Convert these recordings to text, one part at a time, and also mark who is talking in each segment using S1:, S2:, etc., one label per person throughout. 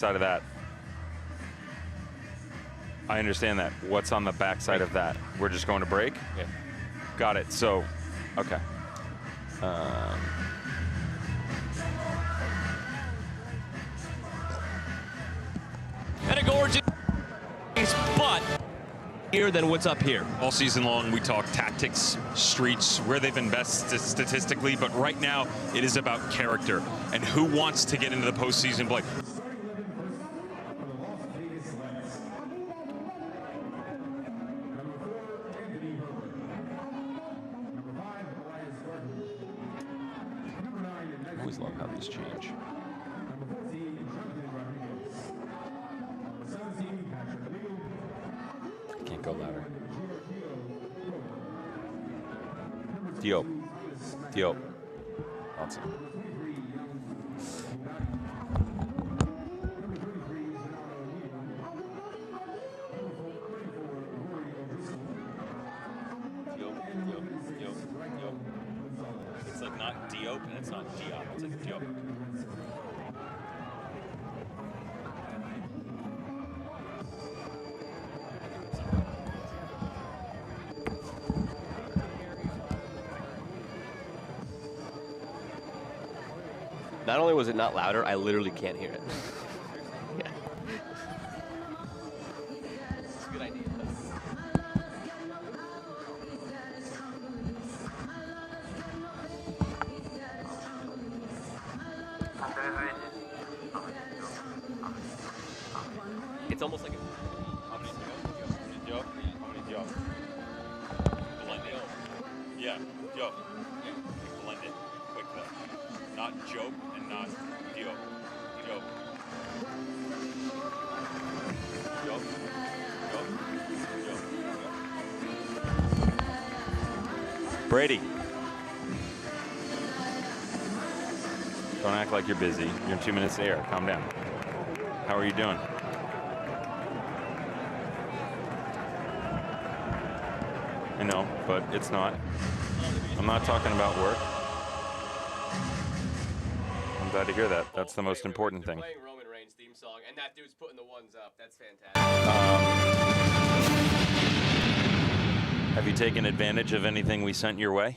S1: Side of that. I understand that. What's on the back side of that? We're just going to break?
S2: Yeah.
S1: Got it. So, okay.
S3: And a gorgeous, but here than what's up here.
S4: All season long, we talk tactics, streets, where they've been best statistically, but right now, it is about character and who wants to get into the postseason play.
S1: I always love how these change. Can't go louder. Diop. Diop. Awesome.
S2: It's like not Diop and it's not Diop. It's like Diop.
S3: Not only was it not louder, I literally can't hear it. Yeah. It's a good idea. It's almost like
S2: How many Diop? How many Diop? Blend it. Yeah, Diop. Blend it. Quick though. Not Jope and not Diop. Diop. Diop. Diop. Diop.
S1: Brady. Don't act like you're busy. You're 2 minutes to air. Calm down. How are you doing? I know, but it's not. I'm not talking about work. I'm glad to hear that. That's the most important thing.
S3: Playing Roman Reigns theme song, and that dude's putting the ones up. That's fantastic.
S1: Have you taken advantage of anything we sent your way?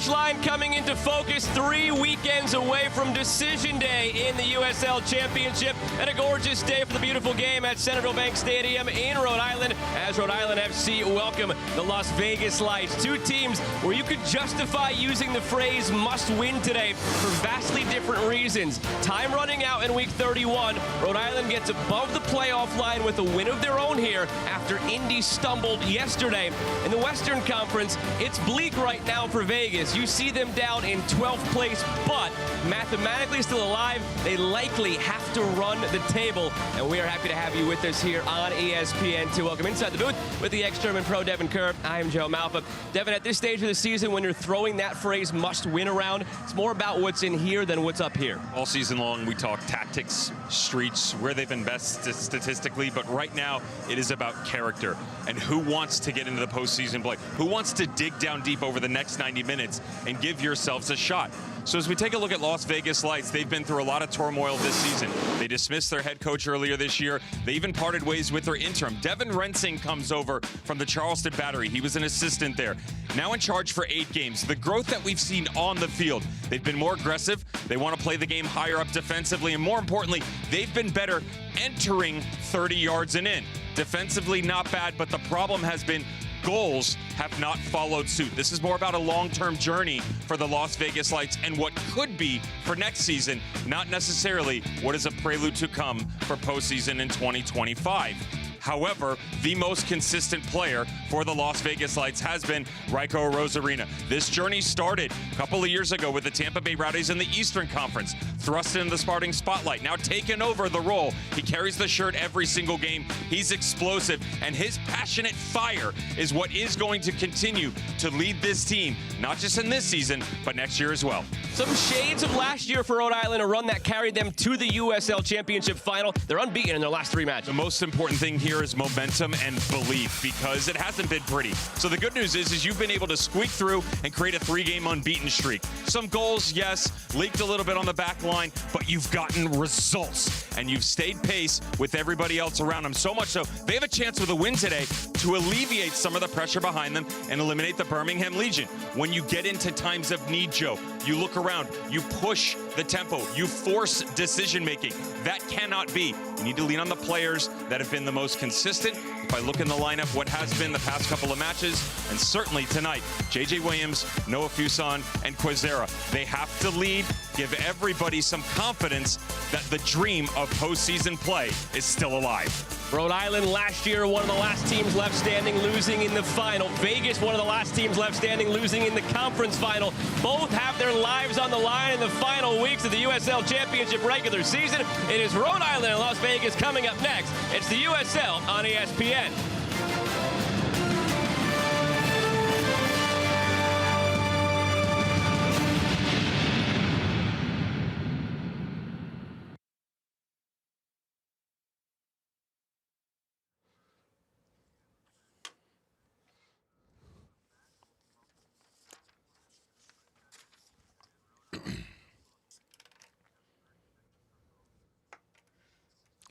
S3: Line coming into focus 3 weekends away from decision day in the USL Championship, and a gorgeous day for the beautiful game at Senator Bank Stadium in Rhode Island as Rhode Island FC welcome the Las Vegas Lights. Two teams where you could justify using the phrase must win today for vastly different reasons. Time running out in week 31, Rhode Island gets above the playoff line with a win of their own here after Indy stumbled yesterday. In the Western Conference, it's bleak right now for Vegas. Vegas, you see them down in 12th place, but mathematically still alive. They likely have to run the table, and we are happy to have you with us here on ESPN2. Welcome inside the booth with the ex-German pro Devin Kerr. I am Joe Malfa. Devin, at this stage of the season, when you're throwing that phrase must win around, it's more about what's in here than what's up here.
S4: All season long, we talk tactics, streets, where they've been best statistically, but right now it is about character and who wants to get into the postseason play, who wants to dig down deep over the next 90 minutes and give yourselves a shot. So as we take a look at Las Vegas Lights, they've been through a lot of turmoil this season. They dismissed their head coach earlier this year. They even parted ways with their interim. Devin Rensing comes over from the Charleston Battery. He was an assistant there. Now in charge for 8 games. The growth that we've seen on the field, they've been more aggressive. They want to play the game higher up defensively. And more importantly, they've been better entering 30 yards and in. Defensively, not bad, but the problem has been goals have not followed suit. This is more about a long-term journey for the Las Vegas Lights and what could be for next season, not necessarily what is a prelude to come for postseason in 2025. However, the most consistent player for the Las Vegas Lights has been Raiko Rosarina. This journey started a couple of years ago with the Tampa Bay Rowdies in the Eastern Conference, thrust into the starting spotlight, now taken over the role. He carries the shirt every single game. He's explosive, and his passionate fire is what is going to continue to lead this team, not just in this season, but next year as well.
S3: Some shades of last year for Rhode Island, a run that carried them to the USL Championship final. They're unbeaten in their last 3 matches.
S4: The most important thing here is momentum and belief, because it hasn't been pretty. So the good news is you've been able to squeak through and create a 3-game unbeaten streak. Some goals, yes, leaked a little bit on the back line, but you've gotten results, and you've stayed pace with everybody else around them. So much so, they have a chance with a win today to alleviate some of the pressure behind them and eliminate the Birmingham Legion. When you get into times of need, Joe, you look around, you push the tempo, you force decision-making. That cannot be. You need to lean on the players that have been the most consistent. If I look in the lineup, what has been the past couple of matches, and certainly tonight, J.J. Williams, Noah Fuson, and Quezera. They have to lead, give everybody some confidence that the dream of postseason play is still alive.
S3: Rhode Island last year, one of the last teams left standing, losing in the final. Vegas, one of the last teams left standing, losing in the conference final. Both have their lives on the line in the final weeks of the USL Championship regular season. It is Rhode Island and Las Vegas coming up next. It's the USL on ESPN.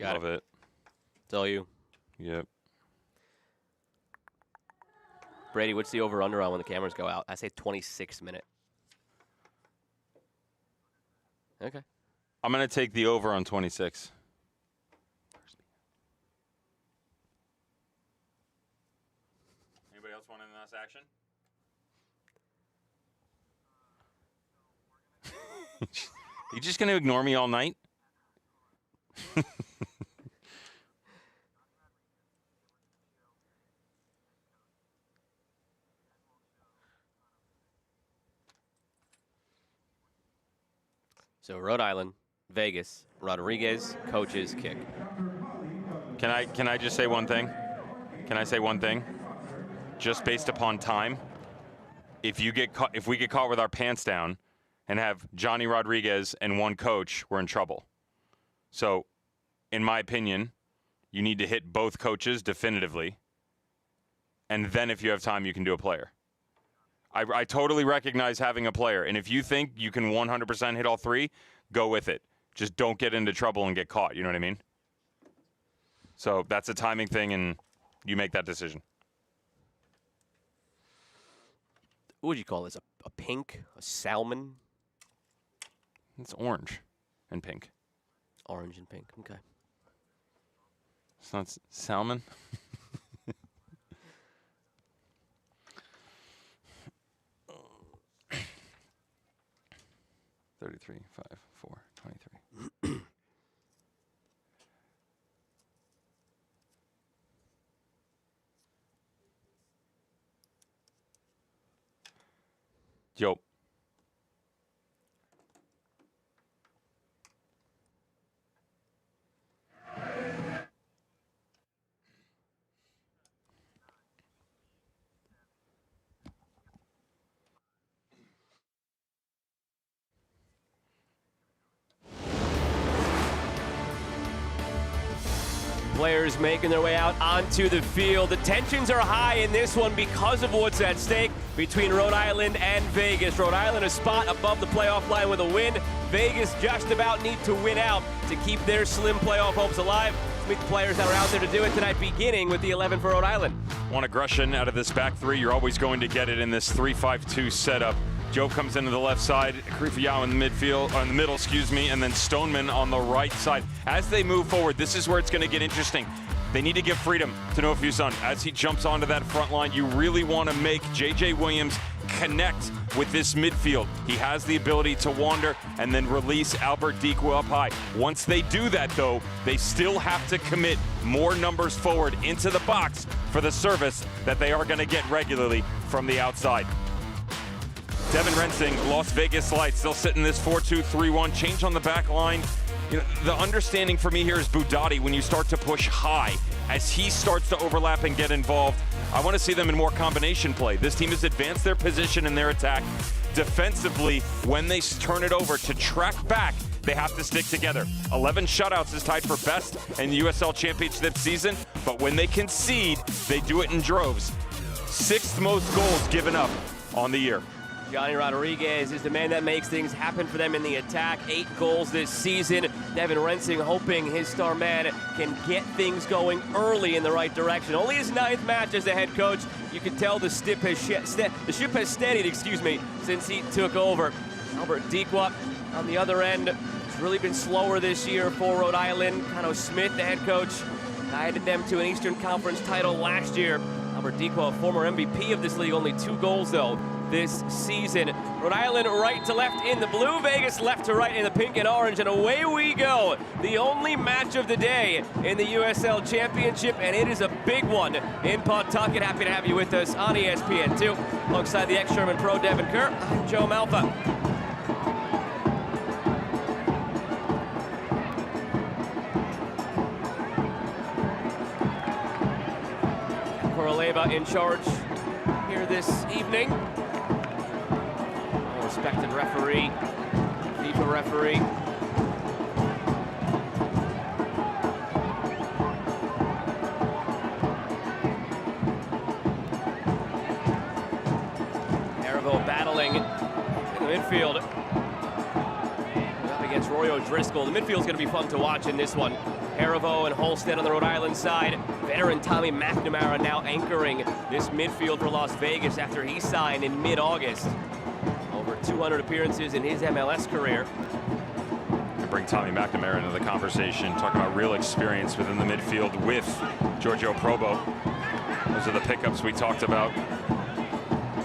S1: Love it.
S3: Tell you.
S1: Yep.
S3: Brady, what's the over-under on when the cameras go out? I say 26 minute. Okay.
S1: I'm going to take the over on 26.
S4: Anybody else want in this action?
S1: You just going to ignore me all night?
S3: So Rhode Island, Vegas, Rodriguez, coaches, kick.
S1: Can I just say one thing? Can I say one thing? Just based upon time, if we get caught with our pants down and have Johnny Rodriguez and one coach, we're in trouble. So, in my opinion, you need to hit both coaches definitively, and then if you have time, you can do a player. I totally recognize having a player, and if you think you can 100% hit all 3, go with it. Just don't get into trouble and get caught, you know what I mean? So that's a timing thing, and you make that decision.
S3: What would you call this? A pink? A salmon?
S1: It's orange and pink.
S3: Orange and pink, okay.
S1: It's not salmon? 33, 5, 4, 23. Yo,
S3: Players making their way out onto the field. The tensions are high in this one because of what's at stake between Rhode Island and Vegas. Rhode Island a spot above the playoff line with a win. Vegas just about need to win out to keep their slim playoff hopes alive. Let's meet the players that are out there to do it tonight, beginning with the 11 for Rhode Island.
S1: Want aggression out of this back three. You're always going to get it in this 3-5-2 setup. Joe comes into the left side, Krifiyao in the midfield, or in the middle, excuse me, and then Stoneman on the right side. As they move forward, this is where it's going to get interesting. They need to give freedom to Noah Fuson. As he jumps onto that front line, you really want to make J.J. Williams connect with this midfield. He has the ability to wander and then release Albert Dikwa up high. Once they do that, though, they still have to commit more numbers forward into the box for the service that they are going to get regularly from the outside. Devin Rensing, Las Vegas Lights, still sitting this 4-2-3-1. Change on the back line. You know, the understanding for me here is Budati, when you start to push high, as he starts to overlap and get involved, I want to see them in more combination play. This team has advanced their position in their attack. Defensively, when they turn it over to track back, they have to stick together. 11 shutouts is tied for best in the USL Championship season, but when they concede, they do it in droves. 6th most goals given up on the year.
S3: Johnny Rodriguez is the man that makes things happen for them in the attack. 8 goals this season. Devin Rensing hoping his star man can get things going early in the right direction. Only his 9th match as the head coach. You can tell the ship has steadied, since he took over. Albert Dikwa on the other end. It's really been slower this year for Rhode Island. Cano Smith, the head coach, guided them to an Eastern Conference title last year. Albert Dikwa, former MVP of this league, only 2 goals though this season. Rhode Island right to left in the blue, Vegas left to right in the pink and orange, and away we go. The only match of the day in the USL Championship, and it is a big one in Pawtucket. Happy to have you with us on ESPN2. Alongside the ex-Sherman pro Devin Kerr, I'm Joe Malfa. Koroleva in charge here this evening. Respected referee, FIFA referee. Aravo battling in the midfield. Up against Roy O'Driscoll. The midfield's going to be fun to watch in this one. Aravo and Holstead on the Rhode Island side. Veteran Tommy McNamara now anchoring this midfield for Las Vegas after he signed in mid-August. 200 appearances in his MLS career.
S1: Bring Tommy McNamara into the conversation, talking about real experience within the midfield with Giorgio Probo. Those are the pickups we talked about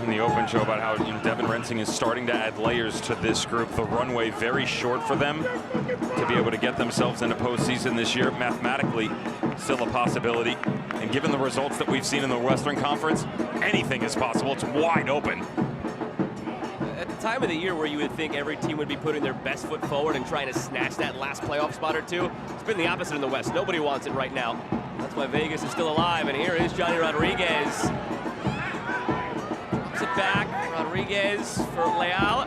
S1: in the open show about how Devin Rensing is starting to add layers to this group. The runway very short for them to be able to get themselves into postseason this year. Mathematically, still a possibility. And given the results that we've seen in the Western Conference, anything is possible. It's wide open.
S3: Time of the year where you would think every team would be putting their best foot forward and trying to snatch that last playoff spot or two. It's been the opposite in the West. Nobody wants it right now. That's why Vegas is still alive, and here is Johnny Rodriguez. Puts it back, Rodriguez for Leal.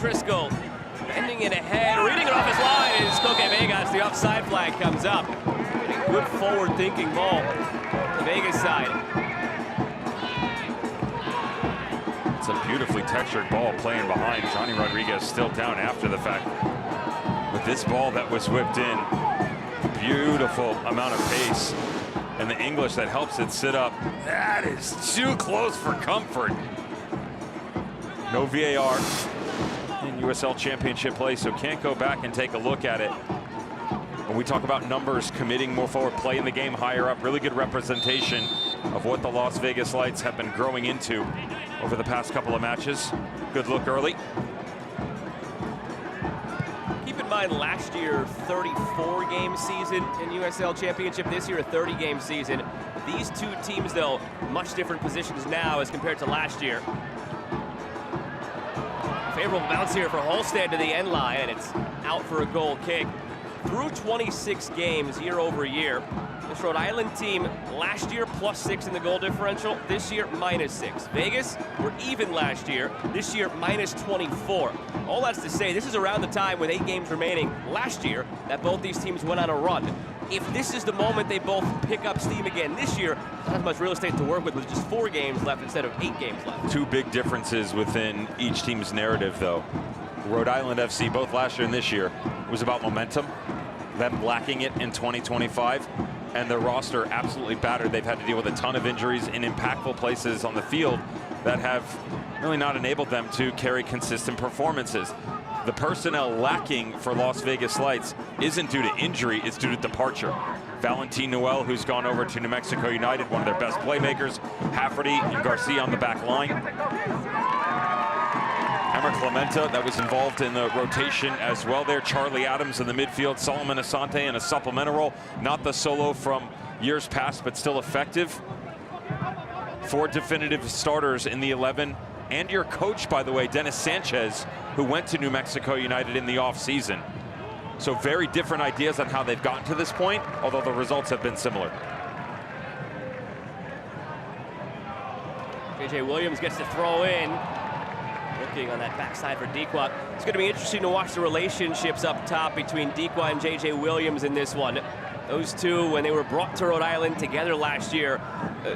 S3: Driscoll bending it ahead, reading it off his line is Koke Vegas. The offside flag comes up. Good forward-thinking ball, the Vegas side.
S1: It's a beautifully textured ball playing behind. Johnny Rodriguez still down after the fact. With this ball that was whipped in, beautiful amount of pace. And the English that helps it sit up. That is too close for comfort. No VAR in USL Championship play, so can't go back and take a look at it. When we talk about numbers, committing more forward, play in the game higher up, really good representation of what the Las Vegas Lights have been growing into over the past couple of matches. Good look early.
S3: Keep in mind, last year, 34-game season in USL Championship. This year, a 30-game season. These two teams, though, much different positions now as compared to last year. Favorable bounce here for Holstead to the end line, and it's out for a goal kick. Through 26 games year over year, This Rhode Island team last year +6 in the goal differential, this year -6. Vegas were even last year, this year -24. All that's to say, this is around the time with 8 games remaining last year that both these teams went on a run. If this is the moment they both pick up steam again this year, not as much real estate to work with just 4 games left instead of 8 games left.
S1: 2 big differences within each team's narrative, though. Rhode Island FC, both last year and this year, was about momentum, them lacking it in 2025, and their roster absolutely battered. They've had to deal with a ton of injuries in impactful places on the field that have really not enabled them to carry consistent performances. The personnel lacking for Las Vegas Lights isn't due to injury, it's due to departure. Valentin Noel, who's gone over to New Mexico United, one of their best playmakers, Hafferty and Garcia on the back line. Emmer Clementa, that was involved in the rotation as well there. Charlie Adams in the midfield, Solomon Asante in a supplemental role. Not the solo from years past, but still effective. 4 definitive starters in the 11. And your coach, by the way, Dennis Sanchez, who went to New Mexico United in the offseason. So very different ideas on how they've gotten to this point, although the results have been similar.
S3: JJ Williams gets to throw in. Looking on that backside for Dequa. It's going to be interesting to watch the relationships up top between Dequa and JJ Williams in this one. Those two, when they were brought to Rhode Island together last year,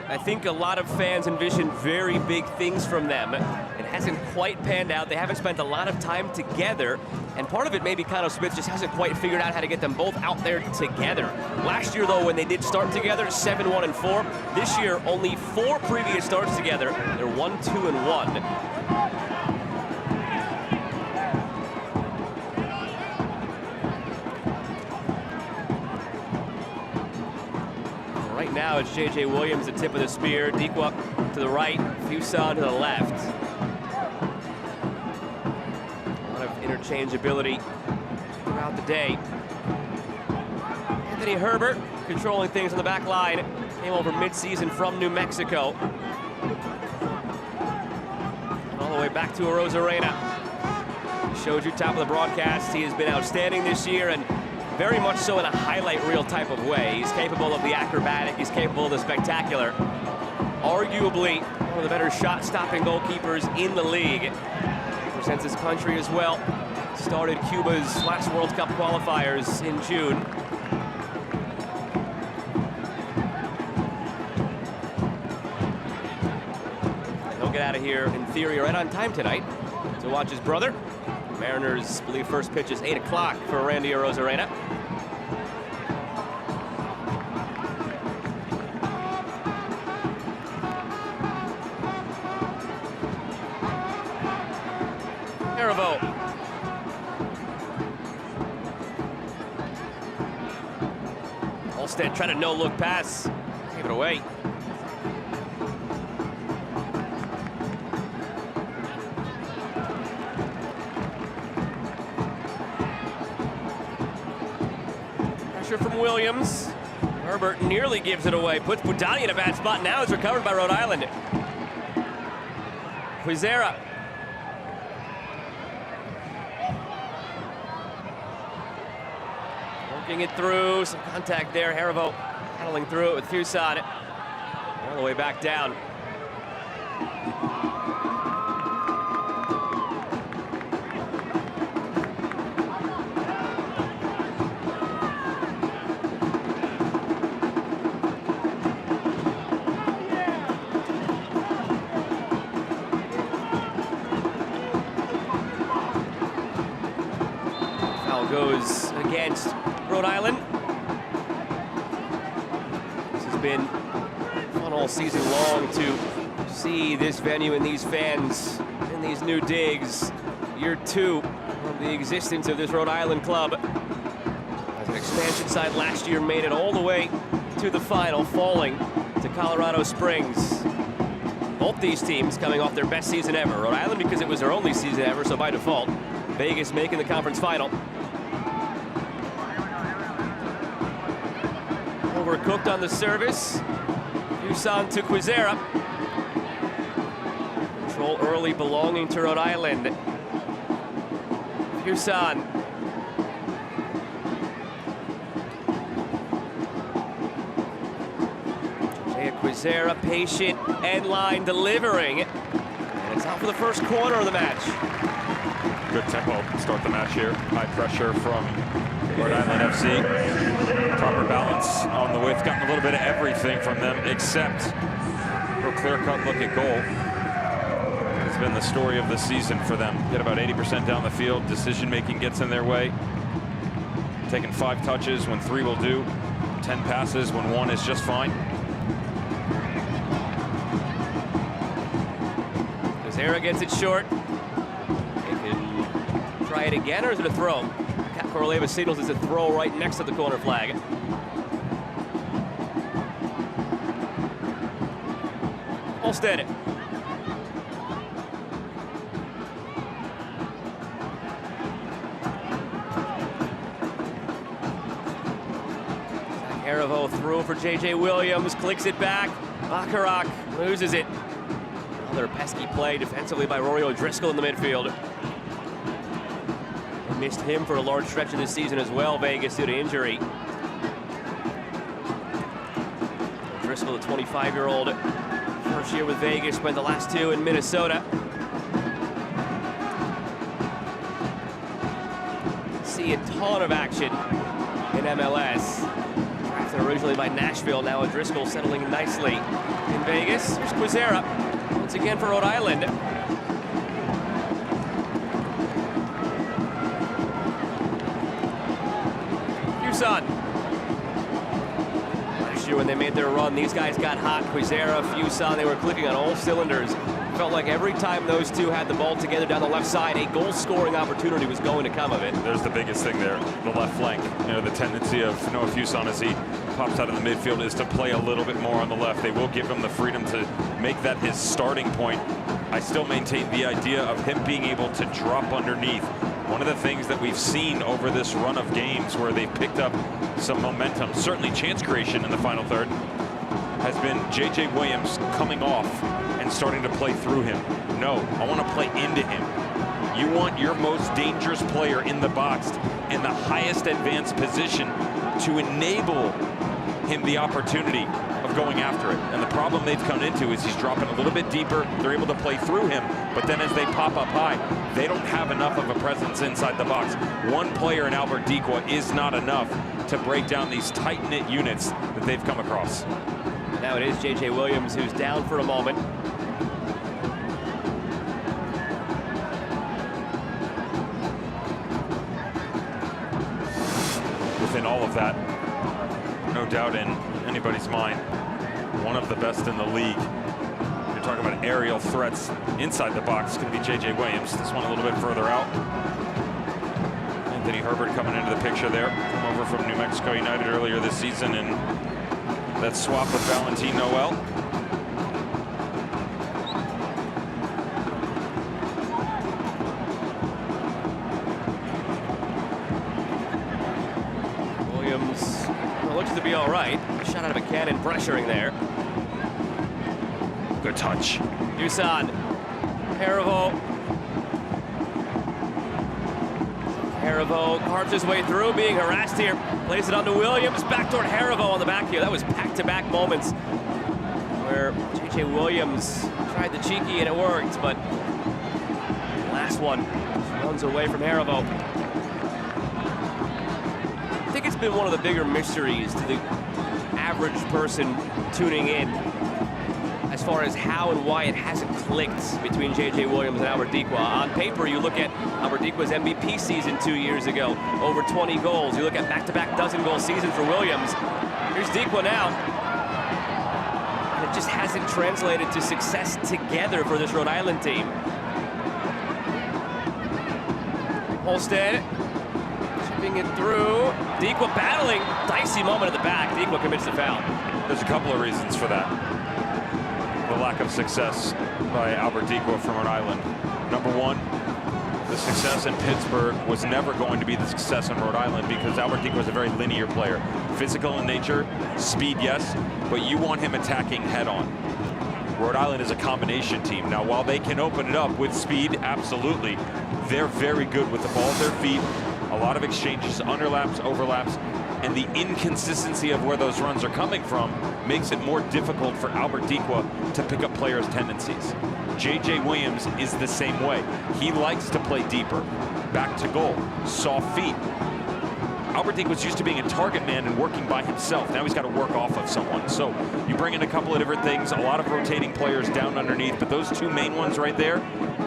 S3: I think a lot of fans envisioned very big things from them. It hasn't quite panned out. They haven't spent a lot of time together, and part of it maybe Connell Smith just hasn't quite figured out how to get them both out there together. Last year, though, when they did start together, 7-1-4. This year, only 4 previous starts together. They're 1-2-1. Right now, it's JJ Williams, the tip of the spear. Dequa to the right, Fuson to the left. A lot of interchangeability throughout the day. Anthony Herbert controlling things on the back line. Came over mid-season from New Mexico. And all the way back to Rosarena. Showed you top of the broadcast. He has been outstanding this year, and very much so in a highlight reel type of way. He's capable of the acrobatic, he's capable of the spectacular. Arguably one of the better shot-stopping goalkeepers in the league. Represents his country as well. Started Cuba's last World Cup qualifiers in June. And he'll get out of here, in theory, right on time tonight to watch his brother. Mariners believe first pitch is 8 o'clock for Randy Rosarena. Caraveau. Olstead trying to no-look pass. Gave it away. From Williams. Herbert nearly gives it away, puts Budani in a bad spot. Now it's recovered by Rhode Island. Quizera. Working it through, some contact there. Haribo paddling through it with Fuson. All the way back down. Goes against Rhode Island. This has been fun all season long to see this venue and these fans in these new digs. Year 2 of the existence of this Rhode Island club. As an expansion side last year made it all the way to the final, falling to Colorado Springs. Both these teams coming off their best season ever. Rhode Island because it was their only season ever, so by default. Vegas making the conference final. Overcooked on the service. Fuson to Quizera. Control early belonging to Rhode Island. Fuson. Quizera patient, end line delivering. And it's out for the first corner of the match.
S1: Good tempo to start the match here. High pressure from Rhode Island FC. Proper balance on the width. Gotten a little bit of everything from them except for a clear-cut look at goal. It's been the story of the season for them. Get about 80% down the field. Decision-making gets in their way. Taking 5 touches when 3 will do. 10 passes when 1 is just fine.
S3: Quizera gets it short. They can try it again, or is it a throw? Cap Coroleva signals it's a throw right next to the corner flag. Olstead. Harivo through for J.J. Williams, clicks it back. Bacharach loses it. Another pesky play defensively by Rory O'Driscoll in the midfield. They missed him for a large stretch of this season as well, Vegas, due to injury. O'Driscoll, the 25-year-old, first year with Vegas, spent the last 2 in Minnesota. See a ton of action in MLS. Drafted originally by Nashville, now O'Driscoll settling nicely in Vegas. Here's Quizera, once again for Rhode Island. Fuson. Last year when they made their run, these guys got hot. Quizera, Fuson, they were clicking on all cylinders. Felt like every time those two had the ball together down the left side, a goal-scoring opportunity was going to come of it.
S1: There's the biggest thing there, the left flank. You know, the tendency of Noah Fuson as he pops out of the midfield is to play a little bit more on the left. They will give him the freedom to make that his starting point. I still maintain the idea of him being able to drop underneath. One of the things that we've seen over this run of games where they've picked up some momentum, certainly chance creation in the final third, has been J.J. Williams coming off and starting to play through him. No, I want to play into him. You want your most dangerous player in the box in the highest advanced position to enable him the opportunity of going after it. And the problem they've come into is he's dropping a little bit deeper. They're able to play through him, but then as they pop up high, they don't have enough of a presence inside the box. One player in Albert Dequa is not enough to break down these tight-knit units that they've come across.
S3: Now it is J.J. Williams who's down for a moment.
S1: Within all of that, no doubt in anybody's mind, one of the best in the league. You're talking about aerial threats inside the box, could be J.J. Williams. This one a little bit further out. Anthony Herbert coming into the picture there. Come over from New Mexico United earlier this season, and that swap with Valentin Noel.
S3: Williams looks to be all right. Shot out of a cannon, pressuring there.
S1: Good touch.
S3: Fuson. Harivo. Harivo carves his way through, being harassed here. Plays it on to Williams, back toward Harivo on the back here. That was back-to-back moments where J.J. Williams tried the cheeky and it worked, but last one runs away from Harivo. I think it's been one of the bigger mysteries to the average person tuning in as far as how and why it hasn't clicked between J.J. Williams and Albert Dequa. On paper, you look at Albert Dequa's MVP season 2 years ago, over 20 goals. You look at back-to-back dozen-goal season for Williams. Here's Dequa now. And it just hasn't translated to success together for this Rhode Island team. Holstead chipping it through. Dequa battling. Dicey moment at the back. Dequa commits the foul.
S1: There's a couple of reasons for that. The lack of success by Albert Dequa from Rhode Island. Number one, the success in Pittsburgh was never going to be the success in Rhode Island because Albert Dequa was a very linear player. Physical in nature, speed, yes, but you want him attacking head-on. Rhode Island is a combination team. Now, while they can open it up with speed, absolutely, they're very good with the ball at their feet, A lot of exchanges, underlaps, overlaps, and the inconsistency of where those runs are coming from makes it more difficult for Albert Dikwa to pick up players' tendencies. J.J. Williams is the same way. He likes to play deeper, back to goal, soft feet. Albert Dikwa's used to being a target man and working by himself. Now he's got to work off of someone. So you bring in a couple of different things, a lot of rotating players down underneath, but those two main ones right there,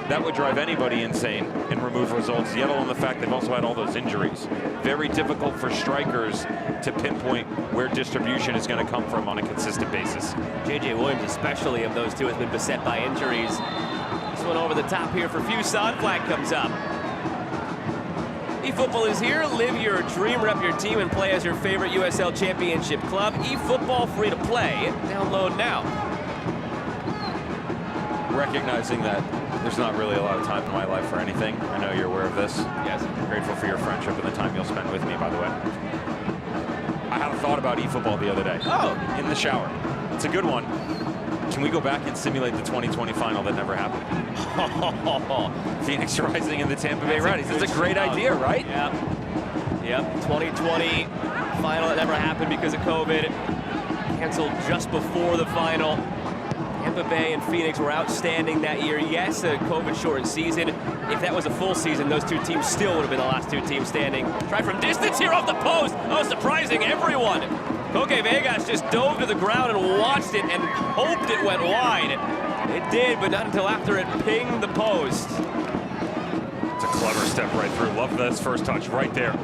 S1: that would drive anybody insane and remove results, yet alone the fact they've also had all those injuries. Very difficult for strikers to pinpoint where distribution is going to come from on a consistent basis.
S3: J.J. Williams, especially of those two, has been beset by injuries. This one over the top here for Fuson. Flag comes up. eFootball is here. Live your dream, rep your team, and play as your favorite USL Championship club. eFootball, free to play. Download now.
S1: Recognizing that there's not really a lot of time in my life for anything. I know you're aware of this.
S3: Yes.
S1: Grateful for your friendship and the time you'll spend with me, by the way. I had a thought about eFootball the other day.
S3: Oh.
S1: In the shower. It's a good one. Can we go back and simulate the 2020 final that never happened? Phoenix Rising and the Tampa Bay Reddies. That's a great idea, right?
S3: Yep. Yep. 2020 final that never happened because of COVID. Canceled just before the final. Tampa Bay and Phoenix were outstanding that year. Yes, a COVID-shortened season. If that was a full season, those two teams still would have been the last two teams standing. Try from distance here off the post. Oh, surprising everyone. Koke Vegas just dove to the ground and watched it and hoped it went wide. It did, but not until after it pinged the post.
S4: It's a clever step right through. Love this first touch right there.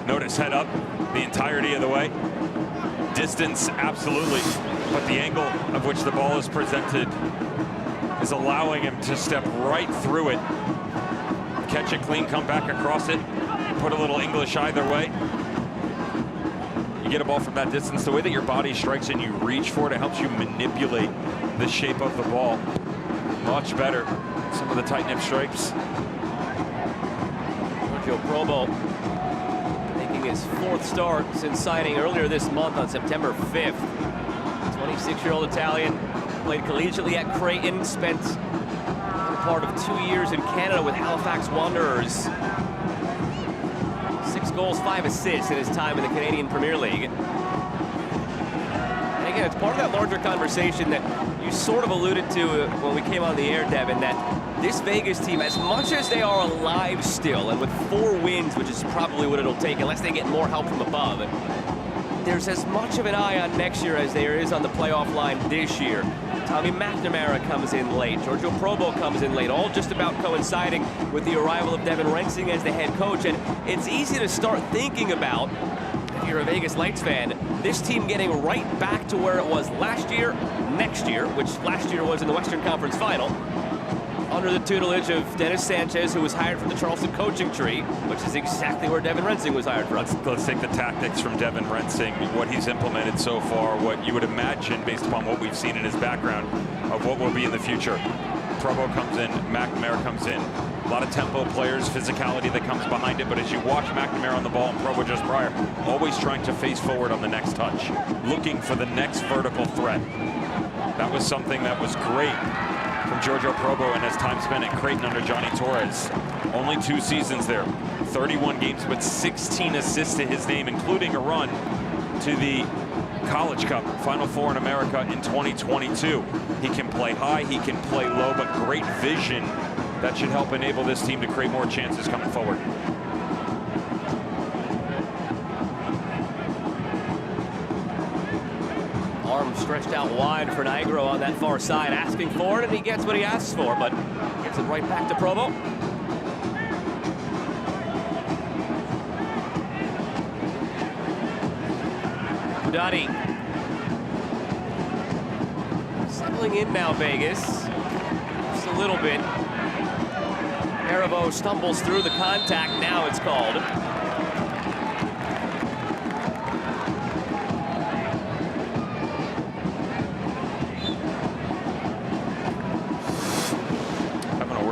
S4: Notice head up the entirety of the way. Distance, absolutely. But the angle of which the ball is presented is allowing him to step right through it. Catch it clean, come back across it, put a little English either way. You get a ball from that distance, the way that your body strikes and you reach for it, it helps you manipulate the shape of the ball much better. Some of the tight nip stripes.
S3: Sergio Probo making his 4th start since signing earlier this month on September 5th. 26-year-old Italian, played collegiately at Creighton, spent a part of 2 years in Canada with Halifax Wanderers. 6 goals, 5 assists in his time in the Canadian Premier League. And again, it's part of that larger conversation that you sort of alluded to when we came on the air, Devin, that this Vegas team, as much as they are alive still, and with 4 wins, which is probably what it'll take unless they get more help from above, there's as much of an eye on next year as there is on the playoff line this year. Tommy McNamara comes in late. Giorgio Probo comes in late, all just about coinciding with the arrival of Devin Rensing as the head coach. And it's easy to start thinking about, if you're a Vegas Lights fan, this team getting right back to where it was last year, next year, which last year was in the Western Conference Final, under the tutelage of Dennis Sanchez, who was hired from the Charleston coaching tree, which is exactly where Devin Rensing was hired from.
S4: Let's take the tactics from Devin Rensing, what he's implemented so far, what you would imagine based upon what we've seen in his background of what will be in the future. Probo comes in, McNamara comes in. A lot of tempo players, physicality that comes behind it, but as you watch McNamara on the ball and Probo just prior, always trying to face forward on the next touch, looking for the next vertical threat. That was something that was great from Giorgio Probo and his time spent at Creighton under Johnny Torres. Only 2 seasons there, 31 games, but 16 assists to his name, including a run to the College Cup Final Four in America in 2022. He can play high, he can play low, but great vision that should help enable this team to create more chances coming forward.
S3: Arm stretched out wide for Nigro on that far side, asking for it, and he gets what he asks for, but gets it right back to Probo. Udati. Settling in now, Vegas. Just a little bit. Aravo stumbles through the contact, now it's called.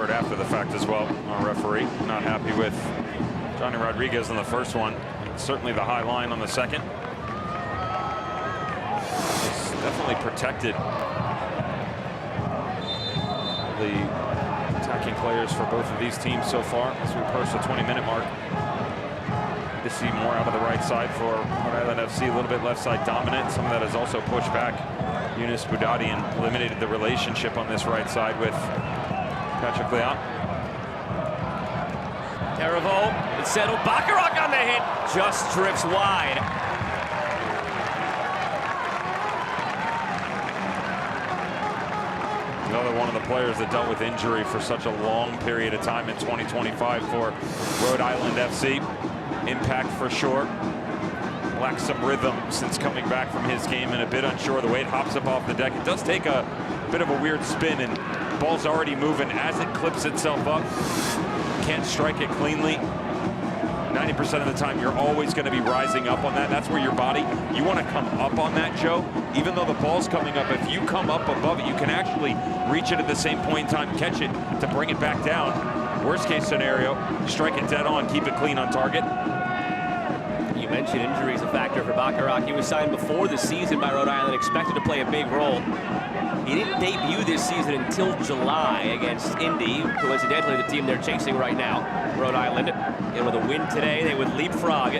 S4: After the fact as well, our referee not happy with Johnny Rodriguez on the first one. Certainly the high line on the second. It's definitely protected the attacking players for both of these teams so far as we approach the 20-minute mark.
S1: to see more out of the right side for Rhode Island FC, a little bit left side dominant. Some of that has also pushed back Yunus Boudadi and eliminated the relationship on this right side with Patrick Leon.
S3: Terriveau, it's settled. Bacharach on the hit, just drifts wide.
S1: Another one of the players that dealt with injury for such a long period of time in 2025 for Rhode Island FC. Impact for sure. Lacks some rhythm since coming back from his game and a bit unsure. The way it hops up off the deck, it does take a bit of a weird spin, and ball's already moving as it clips itself up. Can't strike it cleanly. 90% of the time, you're always going to be rising up on that. That's where your body, you want to come up on that, Joe. Even though the ball's coming up, if you come up above it, you can actually reach it at the same point in time, catch it to bring it back down. Worst case scenario, strike it dead on, keep it clean on target.
S3: You mentioned injuries a factor for Bacharach. He was signed before the season by Rhode Island, expected to play a big role. He didn't debut this season until July against Indy, coincidentally the team they're chasing right now, Rhode Island. And with a win today, they would leapfrog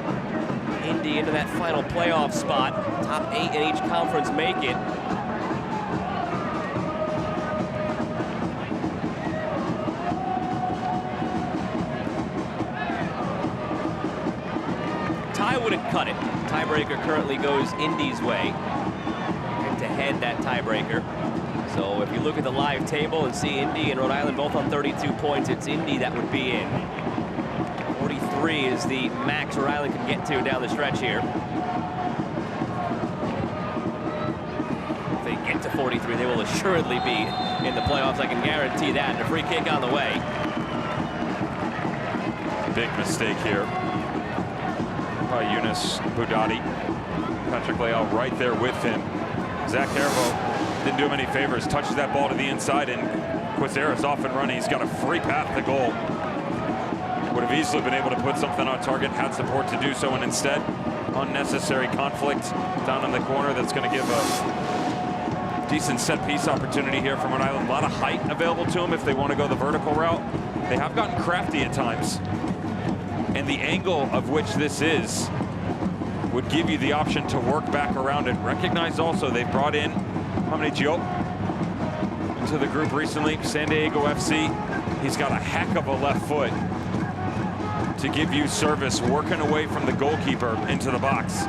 S3: Indy into that final playoff spot. Top 8 in each conference make it. Tie wouldn't cut it. Tiebreaker currently goes Indy's way. Head-to-head, that tiebreaker. So if you look at the live table and see Indy and Rhode Island both on 32 points, it's Indy that would be in. 43 is the max Rhode Island can get to down the stretch here. If they get to 43, they will assuredly be in the playoffs. I can guarantee that. And a free kick on the way.
S1: Big mistake here by Yunus Boudadi. Patrick Leal right there with him. Zach Terriveau didn't do him any favors. Touches that ball to the inside, and Quisera's off and running. He's got a free path to goal. Would have easily been able to put something on target, had support to do so, and instead, unnecessary conflict down in the corner that's going to give a decent set-piece opportunity here from Rhode Island. A lot of height available to them if they want to go the vertical route. They have gotten crafty at times, and the angle of which this is would give you the option to work back around it. Recognize also they've brought in Hamdi Diop into the group recently, San Diego FC. He's got a heck of a left foot to give you service, working away from the goalkeeper into the box.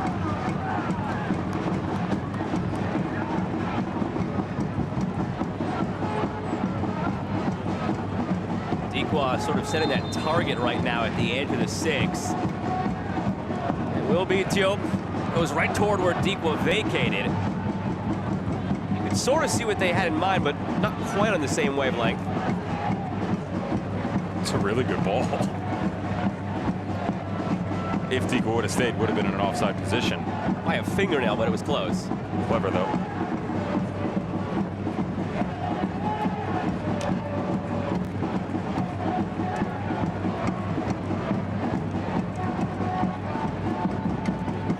S3: Dequa sort of setting that target right now at the edge of the 6. It will be Diop. Goes right toward where Dequa vacated. You can sort of see what they had in mind, but not quite on the same wavelength.
S1: It's a really good ball. If Dequa would have stayed, would have been in an offside position.
S3: By a fingernail, but it was close.
S1: Clever, though.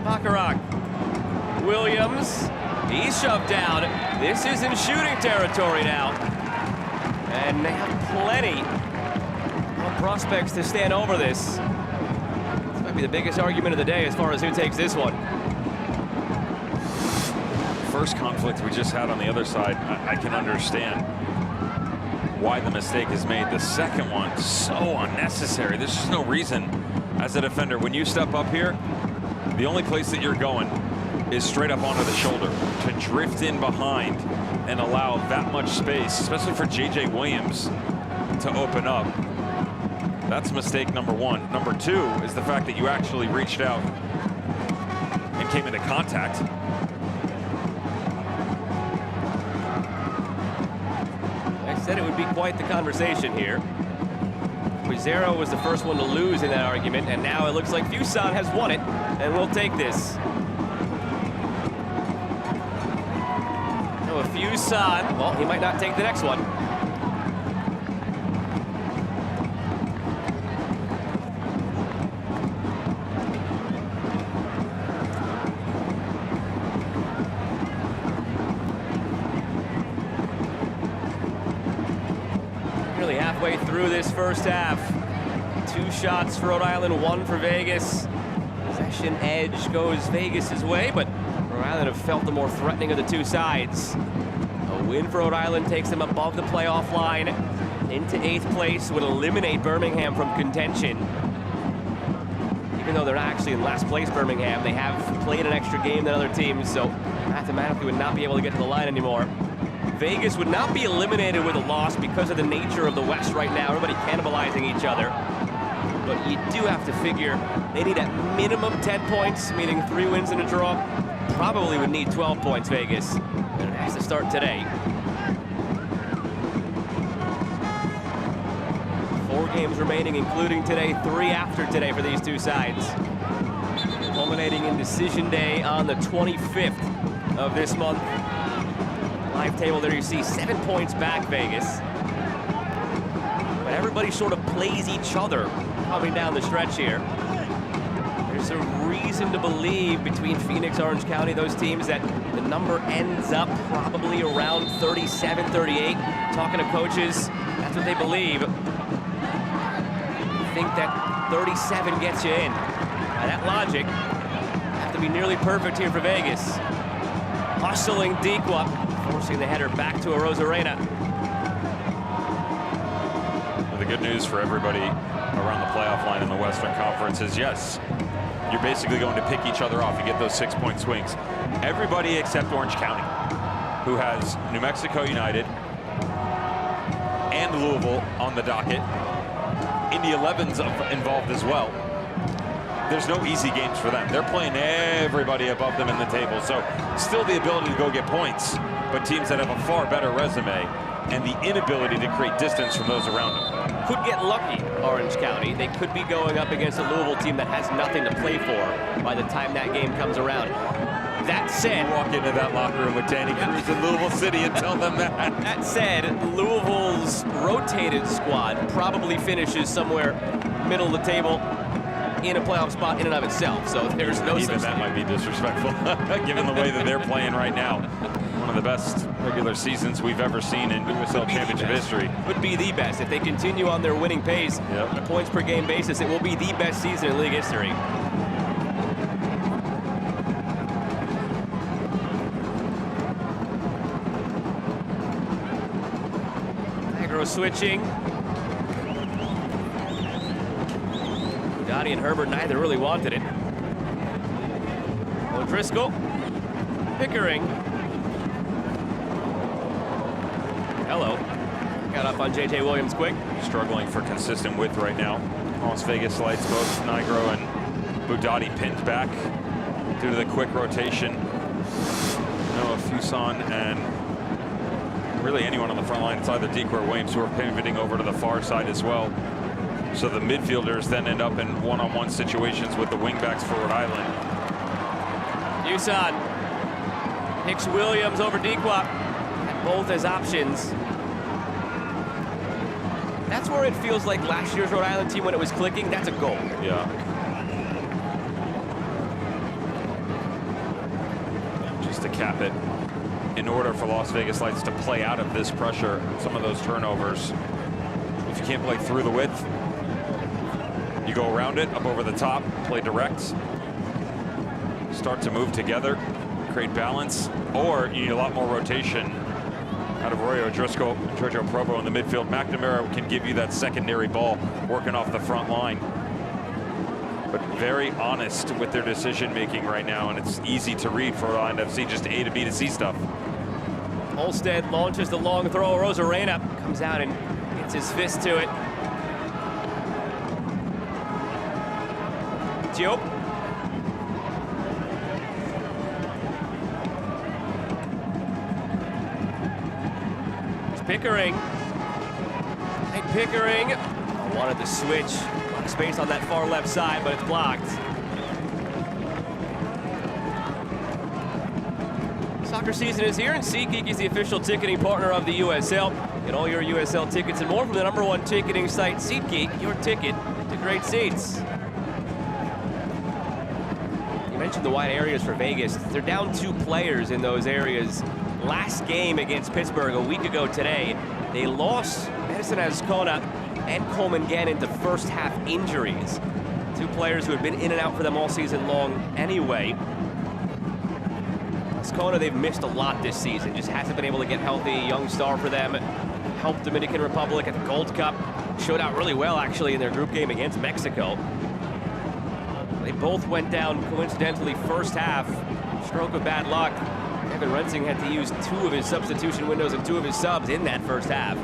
S3: Bacharach. Williams. He's shoved down. This is in shooting territory now. And they have plenty of prospects to stand over this. This might be the biggest argument of the day as far as who takes this one.
S1: First conflict we just had on the other side, I can understand why the mistake is made. The second one, so unnecessary. There's just no reason as a defender. When you step up here, the only place that you're going is straight up onto the shoulder. To drift in behind and allow that much space, especially for J.J. Williams to open up. That's mistake number one. Number two is the fact that you actually reached out and came into contact.
S3: I said it would be quite the conversation here. Quisera was the first one to lose in that argument, and now it looks like Fuson has won it, and will take this. So Fuson, well, he might not take the next one. Nearly halfway through this first half. 2 shots for Rhode Island, 1 for Vegas. possession edge goes Vegas' way, but Rhode Island have felt the more threatening of the two sides. A win for Rhode Island takes them above the playoff line into 8th place, would eliminate Birmingham from contention. Even though they're not actually in last place, Birmingham, they have played an extra game than other teams, so mathematically would not be able to get to the line anymore. Vegas would not be eliminated with a loss because of the nature of the West right now, everybody cannibalizing each other. But you do have to figure they need at minimum 10 points, meaning 3 wins and a draw. Probably would need 12 points, Vegas. And it has to start today. 4 games remaining, including today, 3 after today for these two sides. Culminating in decision day on the 25th of this month. Live table there you see 7 points back, Vegas. But everybody sort of plays each other coming down the stretch here. There's a reason to believe between Phoenix, Orange County, those teams, that the number ends up probably around 37, 38. Talking to coaches, that's what they believe. Think that 37 gets you in. By that logic, have to be nearly perfect here for Vegas. Hustling Dequa, forcing the header back to a Rosarena.
S1: Well, the good news for everybody around the playoff line in the Western Conference is, yes, you're basically going to pick each other off. You get those 6-point swings. Everybody except Orange County, who has New Mexico United and Louisville on the docket. Indy 11's involved as well. There's no easy games for them. They're playing everybody above them in the table. So still the ability to go get points, but teams that have a far better resume and the inability to create distance from those around them.
S3: Could get lucky, Orange County. They could be going up against a Louisville team that has nothing to play for by the time that game comes around. That said,
S1: you walk into that locker room with Danny Cruz in Louisville City and tell them that.
S3: That said, Louisville's rotated squad probably finishes somewhere middle of the table in a playoff spot in and of itself. So there's no
S1: even that might be disrespectful, given the way that they're playing right now. One of the best regular seasons we've ever seen in USL Championship history.
S3: Would be the best. If they continue on their winning pace on a points per game basis, it will be the best season in league history. Agro switching. Dottie and Herbert, neither really wanted it. O'Driscoll. Pickering. Hello. Got up on J.J. Williams quick.
S1: Struggling for consistent width right now. Las Vegas lights, both Nigro and Budati pinned back due to the quick rotation. Noah Fuson and really anyone on the front line. It's either Dequa or Williams who are pivoting over to the far side as well. So the midfielders then end up in one-on-one situations with the wingbacks for Rhode Island.
S3: Fuson. Hicks Williams over Dequa. Both as options. That's where it feels like last year's Rhode Island team when it was clicking. That's a goal.
S1: Yeah. Just to cap it, in order for Las Vegas Lights to play out of this pressure, some of those turnovers, if you can't play through the width, you go around it, up over the top, play direct, start to move together, create balance, or you need a lot more rotation out of Roy O'Driscoll and Giorgio Provo in the midfield. McNamara can give you that secondary ball working off the front line. But very honest with their decision making right now, and it's easy to read for Rhode Island FC, just A to B to C stuff.
S3: Olstead launches the long throw. Rosarena comes out and gets his fist to it. Diop. Pickering. Hey, Pickering. Wanted to switch. Space on that far left side, but it's blocked. Soccer season is here, and SeatGeek is the official ticketing partner of the USL. Get all your USL tickets and more from the #1 ticketing site, SeatGeek, your ticket to great seats. You mentioned the wide areas for Vegas. They're down 2 players in those areas. Last game against Pittsburgh a week ago today, they lost Edison Azcona and Coleman Gannon to first half injuries. Two players who have been in and out for them all season long anyway. Ascona, they've missed a lot this season. Just hasn't been able to get healthy. Young star for them. Helped Dominican Republic at the Gold Cup. Showed out really well, actually, in their group game against Mexico. They both went down, coincidentally, first half. Stroke of bad luck. Devin Rensing had to use 2 of his substitution windows and 2 of his subs in that first half.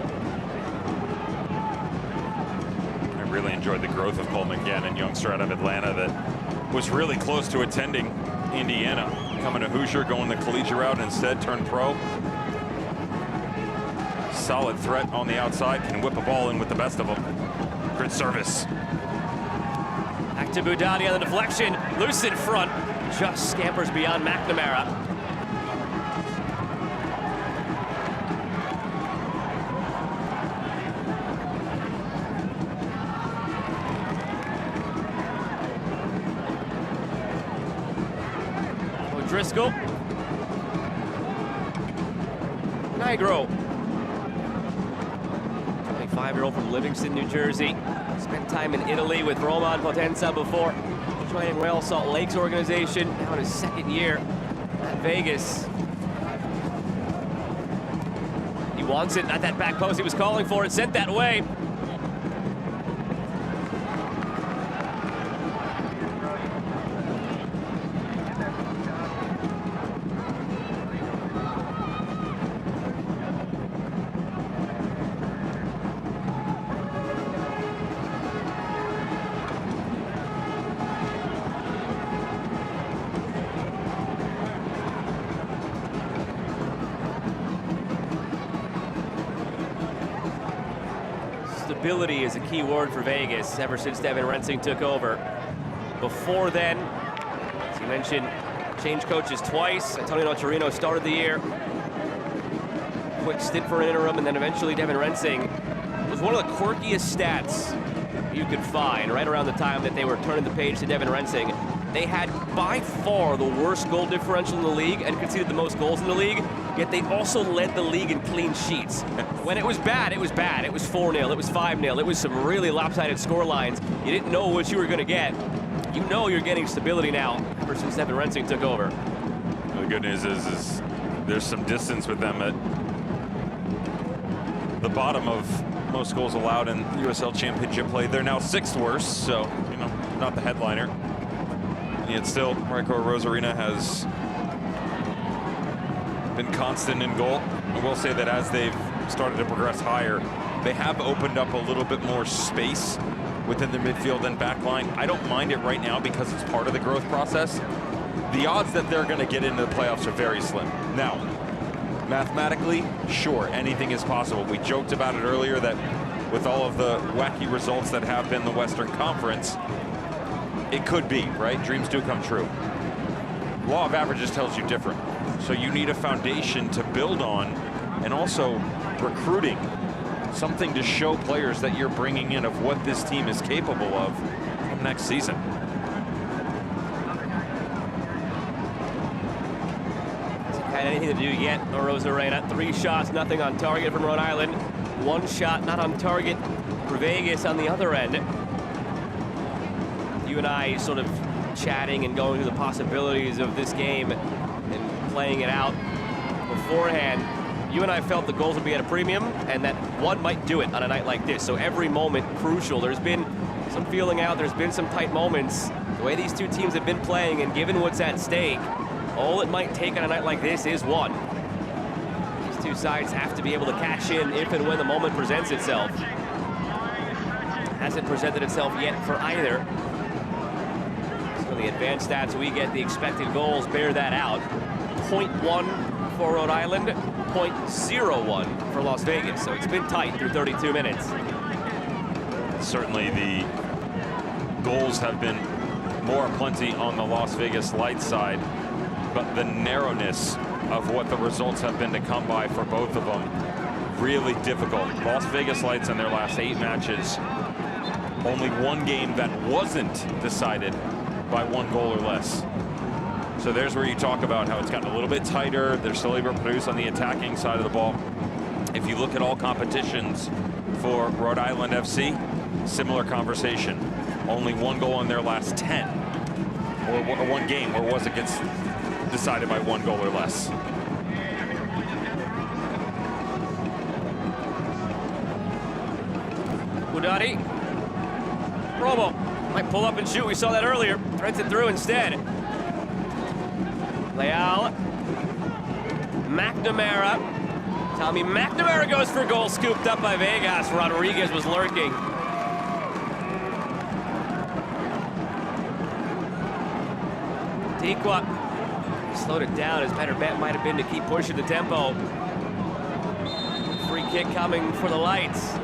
S1: I really enjoyed the growth of Coleman Gannon, youngster out of Atlanta that was really close to attending Indiana. Coming to Hoosier, going the collegiate route instead, turned pro. Solid threat on the outside, can whip a ball in with the best of them. Good service.
S3: Back to Boudadi on the deflection. Loose in front. Just scampers beyond McNamara. O'Driscoll. Nigro. 25-year-old from Livingston, New Jersey. Spent time in Italy with Roman Potenza before joining Real Salt Lake's organization. Now in his 2nd year at Vegas. He wants it, not that back post he was calling for. It sent that way. Stability is a key word for Vegas ever since Devin Rensing took over. Before then, as you mentioned, changed coaches twice. Antonio Nocerino started the year. Quick stint for an interim, and then eventually Devin Rensing. It was one of the quirkiest stats you could find right around the time that they were turning the page to Devin Rensing. They had by far the worst goal differential in the league and conceded the most goals in the league, yet they also led the league in clean sheets. When it was bad, it was bad. It was 4-0, it was 5-0, it was some really lopsided score lines. You didn't know what you were gonna get. You know you're getting stability now ever since Devin Rensing took over.
S1: The good news is there's some distance with them at the bottom of most goals allowed in USL Championship play. They're now 6th worst, so, you know, not the headliner. And yet still, Marco Rosarina has been constant in goal. I will say that as they've started to progress higher, they have opened up a little bit more space within the midfield and back line. I don't mind it right now because it's part of the growth process. The odds that they're going to get into the playoffs are very slim. Now, mathematically, sure, anything is possible. We joked about it earlier that with all of the wacky results that have been the Western Conference, it could be, right? Dreams do come true. Law of averages tells you different. So you need a foundation to build on, and also recruiting, something to show players that you're bringing in of what this team is capable of come next season.
S3: Hasn't had anything to do yet, Rosarena. 3 shots, nothing on target from Rhode Island. 1 shot not on target for Vegas on the other end. You and I sort of chatting and going through the possibilities of this game and playing it out beforehand. You and I felt the goals would be at a premium and that one might do it on a night like this. So every moment crucial. There's been some feeling out. There's been some tight moments. The way these two teams have been playing and given what's at stake, all it might take on a night like this is one. These two sides have to be able to cash in if and when the moment presents itself. Hasn't presented itself yet for either. So the advanced stats we get, the expected goals bear that out. 0.1 for Rhode Island, 0.01 for Las Vegas. So it's been tight through 32 minutes.
S1: Certainly the goals have been more aplenty on the Las Vegas Lights side, but the narrowness of what the results have been to come by for both of them, really difficult. Las Vegas Lights in their last 8 matches, only 1 game that wasn't decided by 1 goal or less. So there's where you talk about how it's gotten a little bit tighter. They're still able to produce on the attacking side of the ball. If you look at all competitions for Rhode Island FC, similar conversation. only 1 goal in their last 10, or 1 game, or was it gets decided by 1 goal or less.
S3: Budati. Promo might pull up and shoot. We saw that earlier. Threads it through instead. Leal. McNamara. Tommy McNamara goes for goal, scooped up by Vegas. Rodriguez was lurking. Tikwa slowed it down. His better bet might have been to keep pushing the tempo. Free kick coming for the Lights.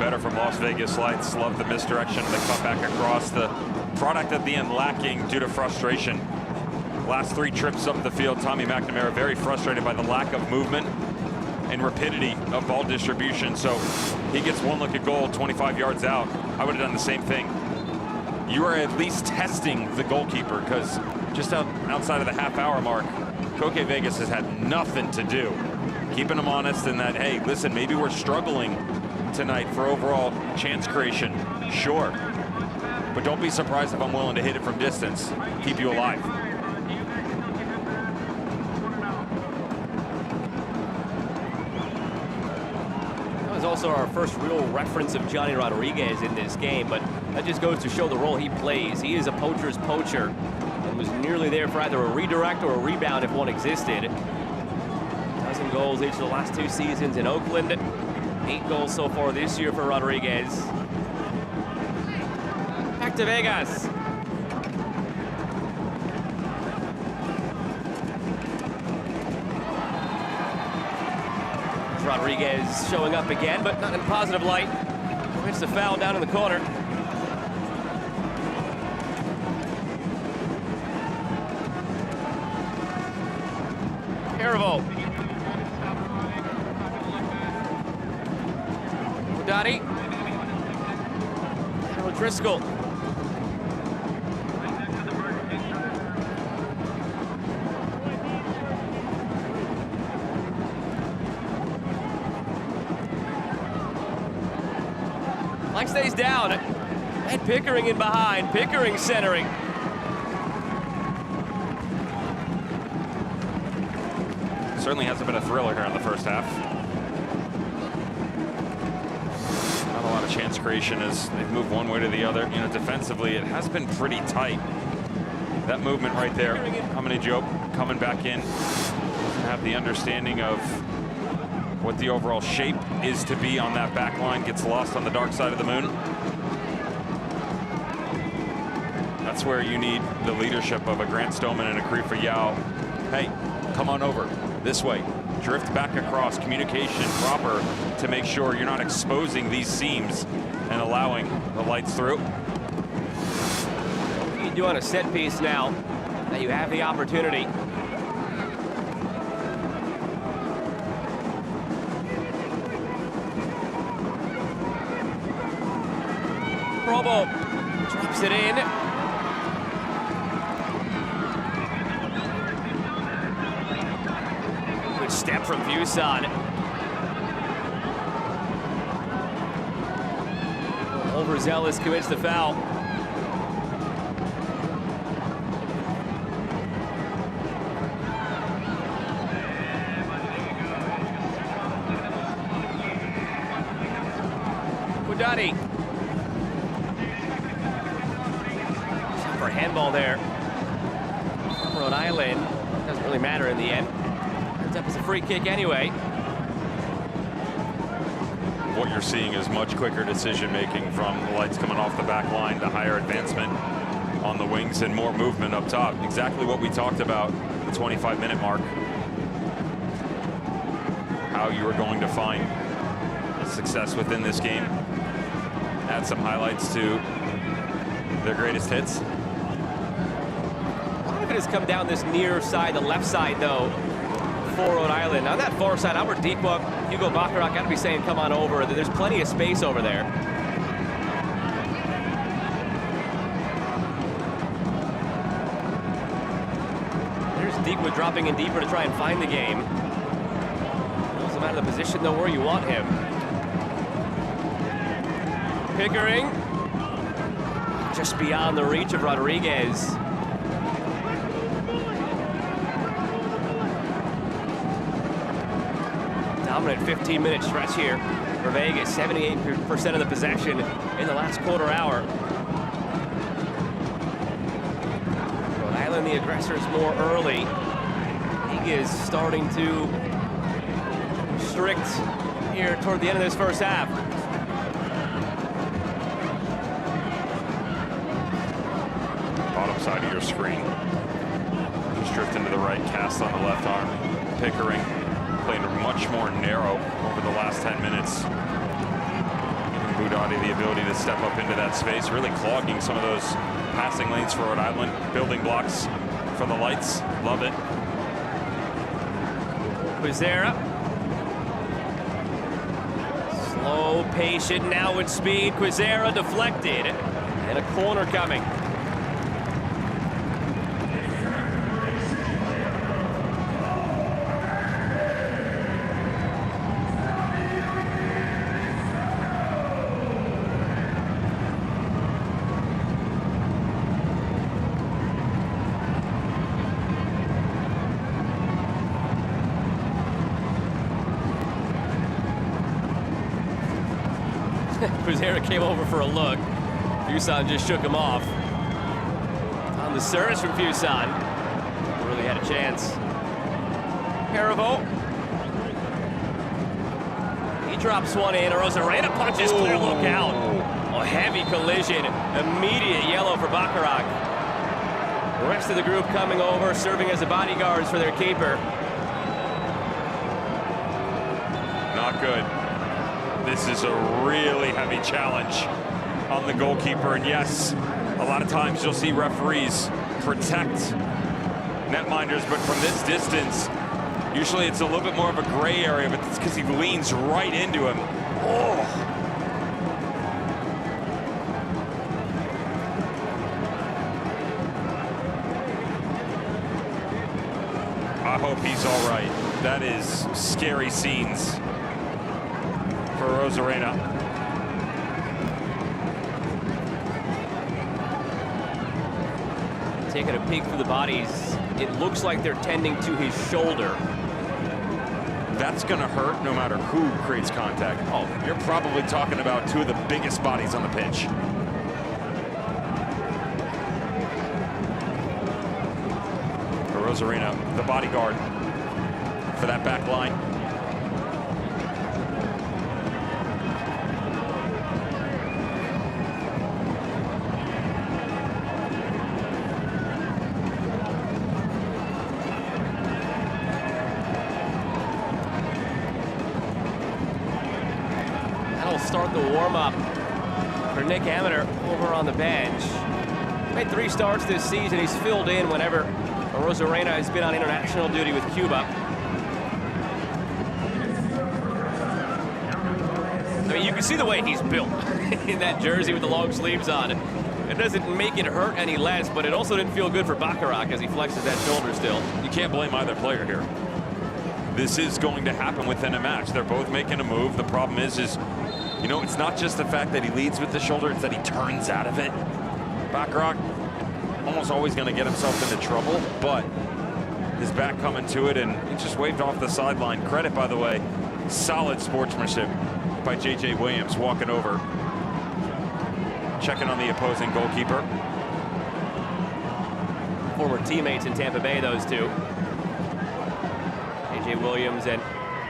S1: Better from Las Vegas Lights. Love the misdirection of the cutback across. The product at the end lacking due to frustration. Last 3 trips up the field, Tommy McNamara very frustrated by the lack of movement and rapidity of ball distribution. So he gets 1 look at goal, 25 yards out. I would have done the same thing. You are at least testing the goalkeeper, because just outside of the half-hour mark, Koke Vegas has had nothing to do. Keeping them honest in that, hey, listen, maybe we're struggling tonight for overall chance creation, sure, but don't be surprised if I'm willing to hit it from distance, keep you alive.
S3: That was also our first real reference of Johnny Rodriguez in this game, but that just goes to show the role he plays. He is a poacher's poacher and was nearly there for either a redirect or a rebound if one existed. 1,000 goals each of the last 2 seasons in Oakland. 8 goals so far this year for Rodriguez. Back to Vegas. Rodriguez showing up again, but not in a positive light. It's a foul down in the corner. Caraval. Budati. And O'Driscoll. Flag stays down. And Pickering in behind. Pickering centering.
S1: Certainly hasn't been a thriller here in the first half. Not a lot of chance creation as they've moved one way to the other. You know, defensively, it has been pretty tight. That movement right there. Hamani Diop coming back in. Doesn't have the understanding of what the overall shape is to be on that back line. Gets lost on the dark side of the moon. That's where you need the leadership of a Grant Stoneman and a Krifa Yao. Hey, come on over this way. Drift back across, communication proper to make sure you're not exposing these seams and allowing the Lights through.
S3: What do you do on a set piece now that you have the opportunity? Probo drops it in. Good step from Busan. Overzealous commits the foul. Budati. For handball there. Rhode Island. Doesn't really matter in the end. Ends up as a free kick anyway.
S1: What you're seeing is much quicker decision making from the Lights coming off the back line, the higher advancement on the wings and more movement up top. Exactly what we talked about the 25-minute mark. How you are going to find success within this game. Add some highlights to their greatest hits.
S3: A lot of it has come down this near side, the left side though, for Rhode Island. On that far side, Albert Deekwa, Hugo Baccarat got to be saying, come on over. There's plenty of space over there. Deekwood dropping in deeper to try and find the game. Pulls him out of the position, though, where you want him. Pickering. Just beyond the reach of Rodriguez. Dominant 15-minute stretch here for Vegas. 78% of the possession in the last quarter hour. Rhode Island, the aggressors, more early. League is starting to strict here toward the end of this first half.
S1: Bottom side of your screen. Just drifting to the right, cast on the left arm. Pickering playing much more narrow over the last 10 minutes. Giving Budati the ability to step up into that space, really clogging some of those passing lanes for Rhode Island. Building blocks for the lights. Love it.
S3: Quizera. Slow, patient, now with speed. Quizera deflected. And a corner coming. Quizera came over for a look. Fuson just shook him off. On the service from Fuson. Really had a chance. Paravo. He drops one in. Rosarena punches clear, look out. A heavy collision. Immediate yellow for Bacharach. The rest of the group coming over, serving as the bodyguards for their keeper.
S1: Not good. This is a really heavy challenge on the goalkeeper. And yes, a lot of times you'll see referees protect netminders, but from this distance, usually it's a little bit more of a gray area, but it's because he leans right into him. Oh. I hope he's all right. That is scary scenes for Rosarena.
S3: Taking a peek through the bodies, it looks like they're tending to his shoulder.
S1: That's gonna hurt no matter who creates contact. Oh, you're probably talking about two of the biggest bodies on the pitch. For Rosarena, the bodyguard for that back line.
S3: Start the warm-up for Nick Amater over on the bench. Made 3 starts this season. He's filled in whenever Rosarena has been on international duty with Cuba. I mean, you can see the way he's built in that jersey with the long sleeves on. It doesn't make it hurt any less, but it also didn't feel good for Bacharach as he flexes that shoulder still.
S1: You can't blame either player here. This is going to happen within a match. They're both making a move. The problem is you know, it's not just the fact that he leads with the shoulder, it's that he turns out of it. Bacharach almost always going to get himself into trouble, but his back coming to it, and he just waved off the sideline. Credit, by the way, solid sportsmanship by J.J. Williams walking over, checking on the opposing goalkeeper.
S3: Former teammates in Tampa Bay, those two. J.J. Williams and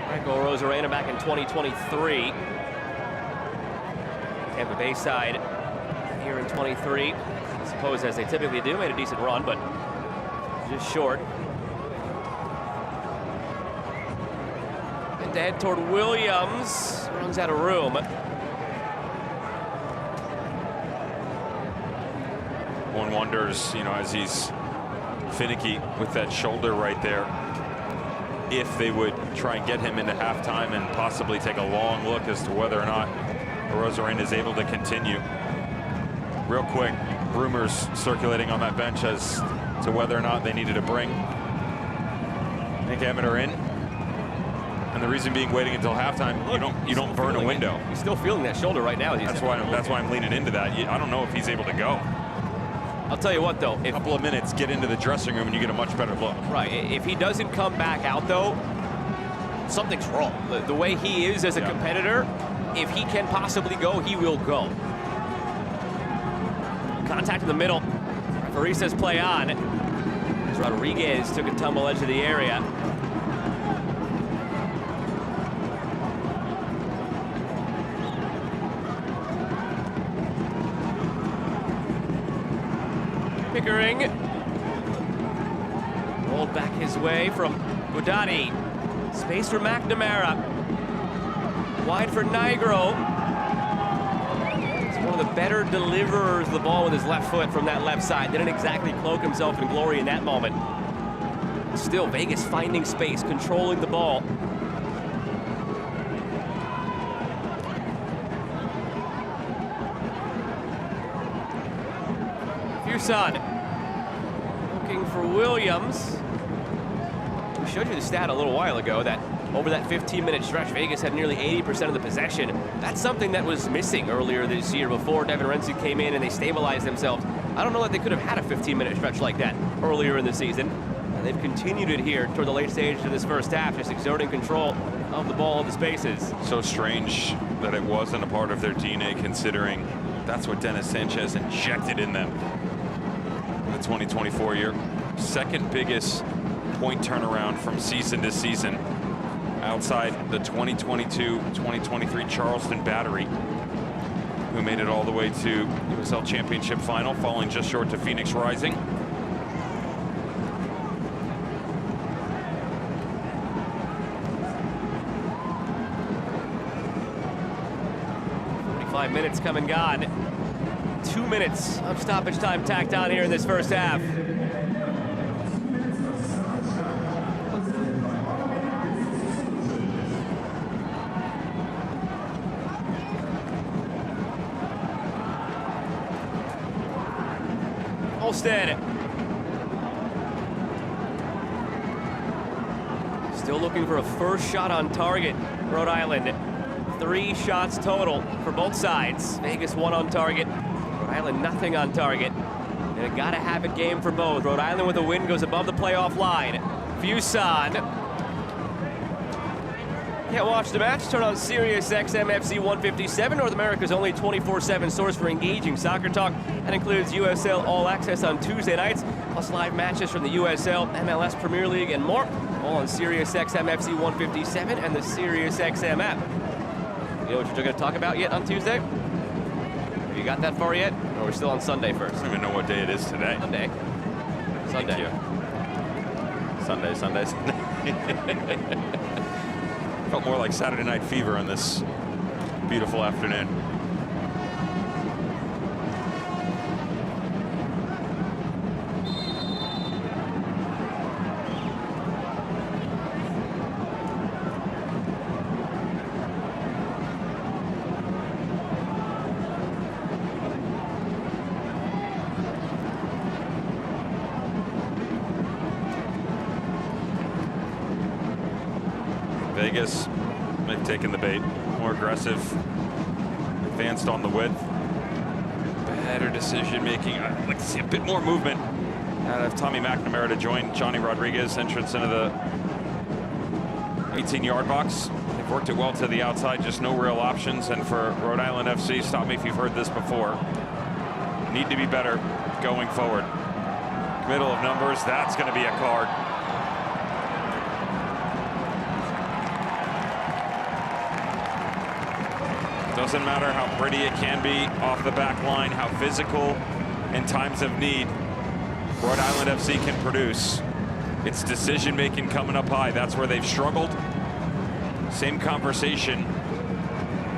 S3: Michael Rosarena back in 2023. Tampa Bay side here in 23. I suppose, as they typically do, made a decent run, but just short. And to head toward Williams. Runs out of room.
S1: One wonders, you know, as he's finicky with that shoulder right there, if they would try and get him into halftime and possibly take a long look as to whether or not Rosarena is able to continue. Real quick, rumors circulating on that bench as to whether or not they needed to bring I think Emmett are in. And the reason being waiting until halftime, you don't burn a window.
S3: He's still feeling that shoulder right now.
S1: That's why I'm leaning into that. I don't know if he's able to go.
S3: I'll tell you what, though.
S1: A couple of minutes, get into the dressing room, and you get a much better look.
S3: Right. If he doesn't come back out, though, something's wrong. The way he is as a competitor, if he can possibly go, he will go. Contact in the middle. Referee says play on. As Rodriguez took a tumble edge of the area. Pickering rolled back his way from Budati. Space for McNamara. Wide for Nigro. He's one of the better deliverers of the ball with his left foot from that left side. Didn't exactly cloak himself in glory in that moment. Still, Vegas finding space, controlling the ball. Fuson looking for Williams. We showed you the stat a little while ago that over that 15-minute stretch, Vegas had nearly 80% of the possession. That's something that was missing earlier this year before Devin Renzi came in and they stabilized themselves. I don't know that they could have had a 15-minute stretch like that earlier in the season. And they've continued it here toward the late stage of this first half, just exerting control of the ball in the spaces.
S1: So strange that it wasn't a part of their DNA, considering that's what Dennis Sanchez injected in them. The 2024 year, second biggest point turnaround from season to season outside the 2022-2023 Charleston Battery, who made it all the way to USL Championship final, falling just short to Phoenix Rising.
S3: Minutes come and gone. 2 minutes of stoppage time tacked on here in this first half. Olstead. Still looking for a first shot on target, Rhode Island. 3 shots total for both sides. Vegas 1 on target. Rhode Island nothing on target. And a gotta have it game for both. Rhode Island with a win goes above the playoff line. Fuson. Can't watch the match? Turn on Sirius XM FC 157, North America's only 24/7 source for engaging soccer talk. That includes USL All Access on Tuesday nights, plus live matches from the USL, MLS Premier League, and more. All on Sirius XM FC 157 and the Sirius XM app. You know what you're going to talk about yet on Tuesday? Have you got that far yet? Or are we still on Sunday first?
S1: I don't even know what day it is today.
S3: Sunday. Sunday.
S1: Sunday. Felt more like Saturday Night Fever on this beautiful afternoon. Vegas, they've taken the bait, more aggressive, advanced on the width, better decision making. I'd like to see a bit more movement out of Tommy McNamara to join Johnny Rodriguez, entrance into the 18-yard box. They've worked it well to the outside, just no real options. And for Rhode Island FC, stop me if you've heard this before, need to be better going forward. Middle of numbers, that's going to be a card. Doesn't matter how pretty it can be off the back line, how physical in times of need Rhode Island FC can produce. It's decision making coming up high. That's where they've struggled. Same conversation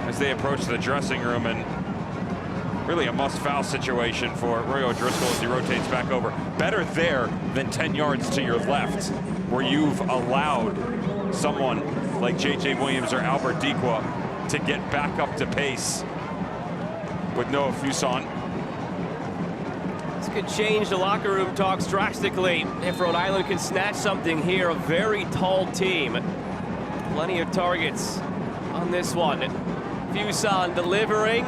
S1: as they approach the dressing room, and really a must foul situation for Roy O'Driscoll as he rotates back over. Better there than 10 yards to your left, where you've allowed someone like J.J. Williams or Albert Dikwa to get back up to pace with Noah Fuson.
S3: It's could change the locker room talks drastically if Rhode Island can snatch something here. A very tall team. Plenty of targets on this one. Fuson delivering.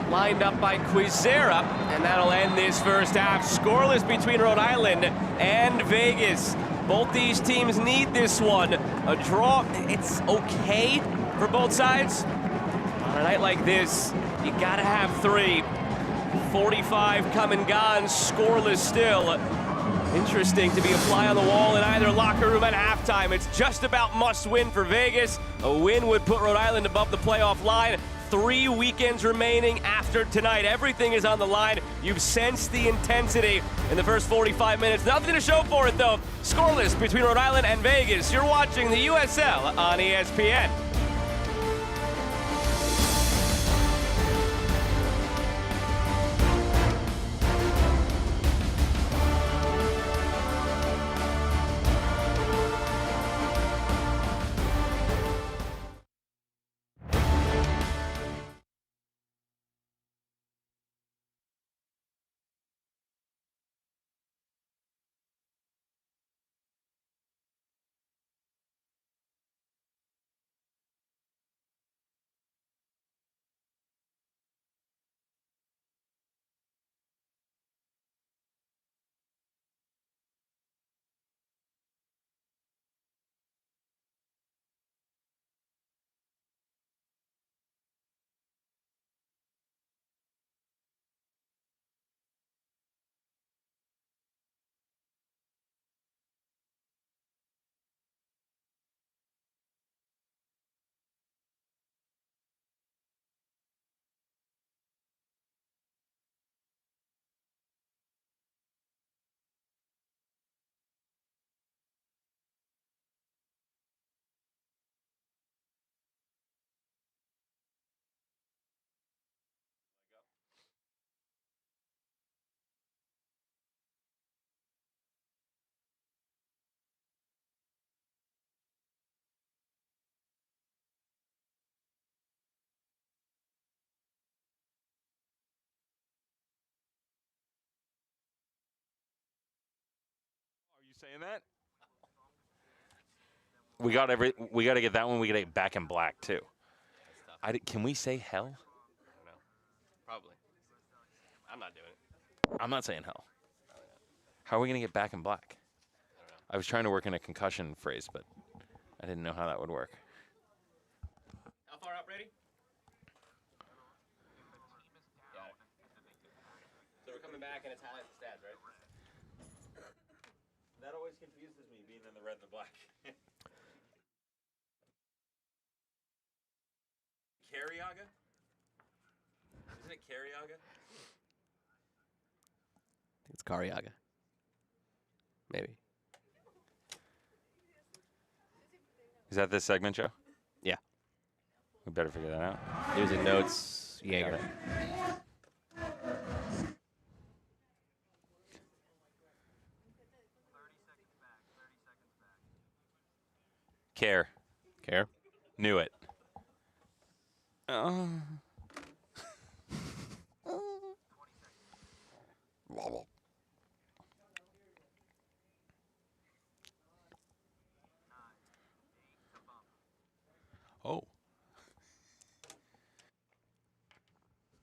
S3: Lined up by Quizera, and that'll end this first half. Scoreless between Rhode Island and Vegas. Both these teams need this one. A draw, it's okay for both sides. On a night like this, you gotta have 3. 45 come and gone, scoreless still. Interesting to be a fly on the wall in either locker room at halftime. It's just about must win for Vegas. A win would put Rhode Island above the playoff line. 3 weekends remaining after tonight. Everything is on the line. You've sensed the intensity in the first 45 minutes. Nothing to show for it, though. Scoreless between Rhode Island and Vegas. You're watching the USL on ESPN.
S1: Are you saying that? We got to get that one. We got to get back in black too. Can we say hell?
S3: I don't know. Probably. I'm not doing it.
S1: I'm not saying hell. How are we gonna get back in black? I was trying to work in a concussion phrase, but I didn't know how that would work.
S3: How far out, Brady? Got it. So we're coming back and it's highlights the stats, right?
S1: That always confuses me, being in the red and the black. Carriaga? Isn't it Carriaga?
S3: I think it's Cariaga. Maybe.
S1: Is that this segment, Joe?
S3: Yeah.
S1: We better figure that out.
S3: News and notes, Jaeger.
S1: Care.
S3: Care?
S1: Knew it. Oh.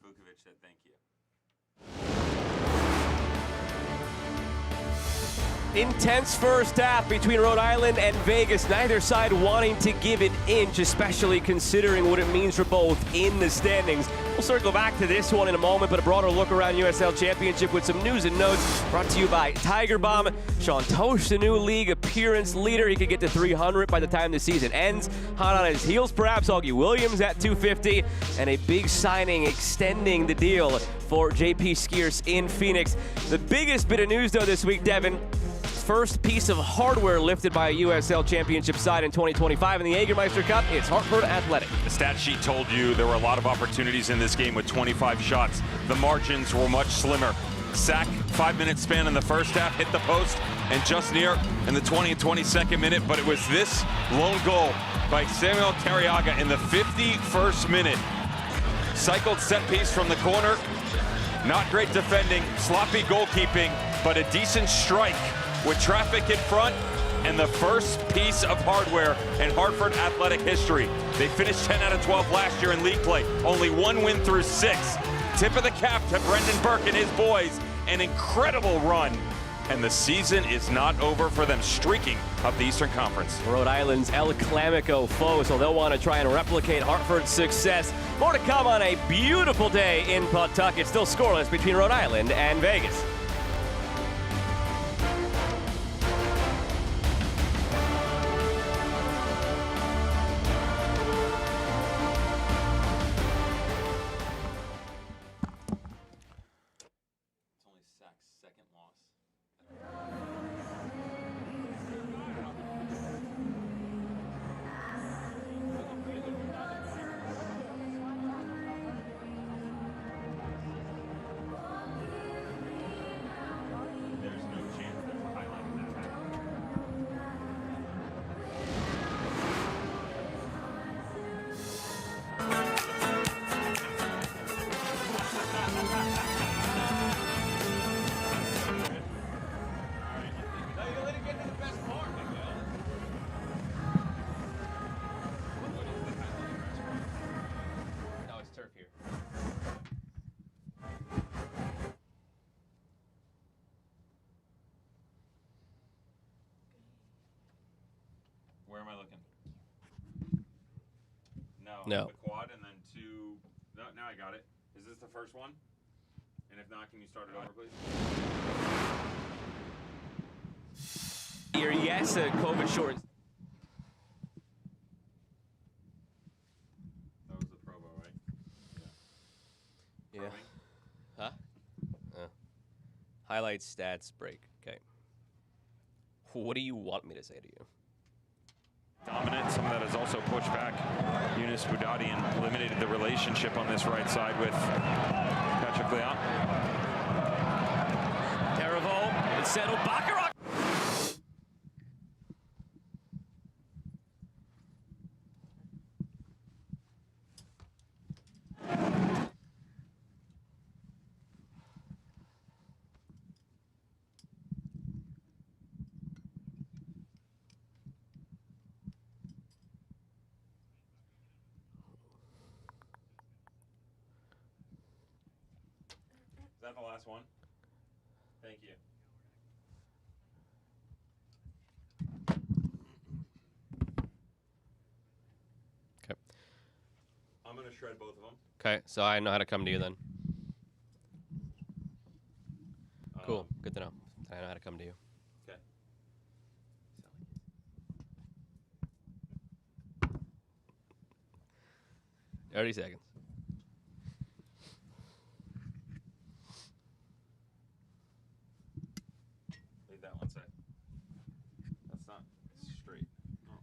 S1: Vukovic said thank you.
S3: Intense first half between Rhode Island and Vegas. Neither side wanting to give an inch, especially considering what it means for both in the standings. We'll circle back to this one in a moment, but a broader look around USL Championship with some news and notes brought to you by Tiger Bomb. Sean Tosh, the new league appearance leader. He could get to 300 by the time the season ends. Hot on his heels, perhaps, Augie Williams at 250. And a big signing extending the deal for JP Skiers in Phoenix. The biggest bit of news, though, this week, Devin, first piece of hardware lifted by a USL Championship side in 2025 in the Jägermeister Cup. It's Hartford Athletic.
S4: The stat sheet told you there were a lot of opportunities in this game with 25 shots. The margins were much slimmer. Sack, 5-minute span in the first half, hit the post, and just near in the 20 and 22nd minute, but it was this lone goal by Samuel Carriaga in the 51st minute. Cycled set piece from the corner,
S1: Not great defending, sloppy goalkeeping, but a decent strike with traffic in front and the first piece of hardware in Hartford athletic history. They finished 10 out of 12 last year in league play. Only 1 win through 6. Tip of the cap to Brendan Burke and his boys. An incredible run. And the season is not over for them, streaking up the Eastern Conference.
S3: Rhode Island's El Clamico foe, so they'll want to try and replicate Hartford's success. More to come on a beautiful day in Pawtucket. Still scoreless between Rhode Island and Vegas.
S1: Where am I looking?
S3: No.
S1: The quad and then 2. No, now I got it. Is this the first one? And if not, can you start it over, please?
S3: Yes, COVID short.
S1: That was the Provo, right?
S3: Yeah.
S1: Probing?
S3: Huh? Highlights, stats, break. Okay. What do you want me to say to you?
S1: Dominant. Some of that is also pushed back. Yunus Boudadian eliminated the relationship on this right side with Patrick Leon.
S3: Terrible. It's settled. Baccarat.
S1: Is that the last one? Thank you.
S3: Okay.
S1: I'm going to shred both of them.
S3: Okay, so I know how to come to you then. Cool. Good to know. I know how to come to you.
S1: Okay.
S3: 30 seconds.
S1: Leave that one side. That's not straight. No.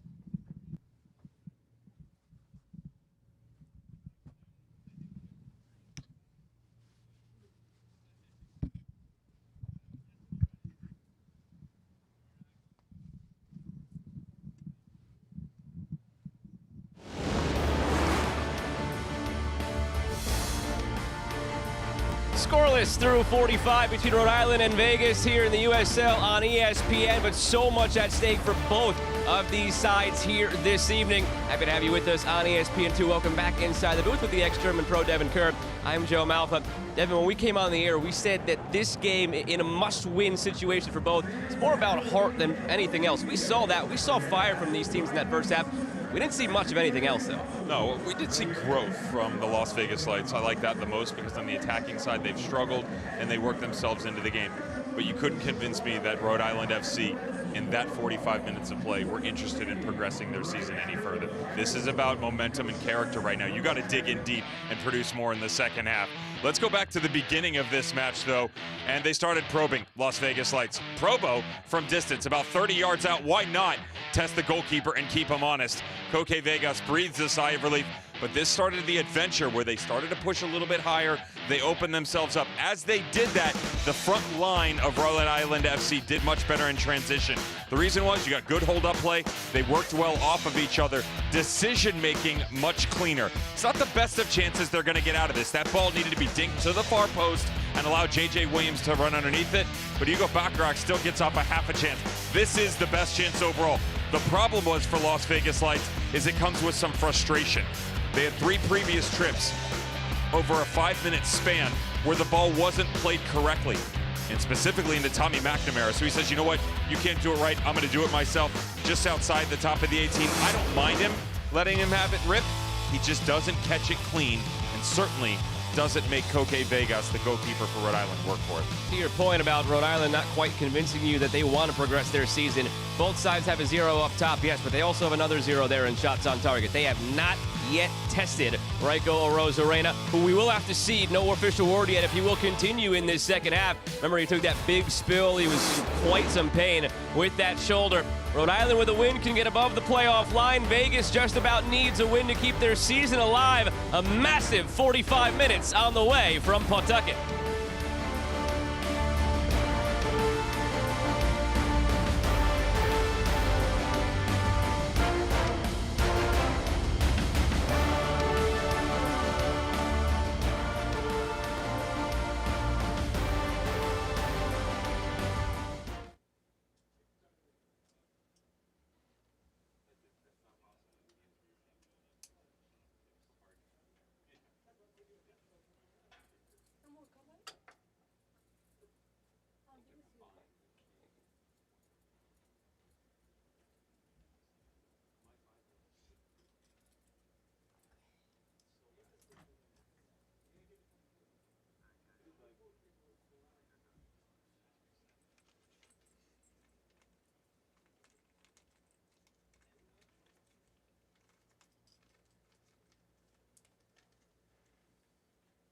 S3: Scoreless through 45 between Rhode Island and Vegas here in the USL on ESPN, but so much at stake for both of these sides here this evening. Happy to have you with us on ESPN2. Welcome back inside the booth with the ex-German pro Devin Kerr. I'm Joe Malfa. Devin, when we came on the air, we said that this game in a must-win situation for both, it's more about heart than anything else. We saw that. We saw fire from these teams in that first half. We didn't see much of anything else, though.
S4: No, we did see growth from the Las Vegas Lights. I like that the most because on the attacking side, they've struggled and they worked themselves into the game. But you couldn't convince me that Rhode Island FC, in that 45 minutes of play, were interested in progressing their season any further. This is about momentum and character right now. You got to dig in deep and produce more in the second half. Let's go back to the beginning of this match, though, and they started probing Las Vegas Lights. Probo from distance, about 30 yards out. Why not test the goalkeeper and keep him honest? Koke Vegas breathes a sigh of relief, but this started the adventure where they started to push a little bit higher. They opened themselves up. As they did that, the front line of Rhode Island FC did much better in transition. The reason was you got good hold-up play. They worked well off of each other. Decision-making much cleaner. It's not the best of chances they're going to get out of this. That ball needed to be dinked to the far post and allow J.J. Williams to run underneath it, but Hugo Bacharach still gets off a half a chance. This is the best chance overall. The problem was for Las Vegas Lights is it comes with some frustration. They had 3 previous trips over a 5-minute span where the ball wasn't played correctly, and specifically into Tommy McNamara. So he says, you know what, you can't do it right, I'm gonna do it myself, just outside the top of the 18. I don't mind him letting him have it rip. He just doesn't catch it clean, and certainly doesn't make Koke Vegas, the goalkeeper for Rhode Island, work for it.
S3: To your point about Rhode Island not quite convincing you that they want to progress their season, both sides have a 0 up top, yes, but they also have another 0 there in shots on target. They have not yet tested Raiko Orozarena, who we will have to see. No official word yet if he will continue in this second half. Remember, he took that big spill. He was in quite some pain with that shoulder. Rhode Island with a win can get above the playoff line. Vegas just about needs a win to keep their season alive. A massive 45 minutes on the way from Pawtucket.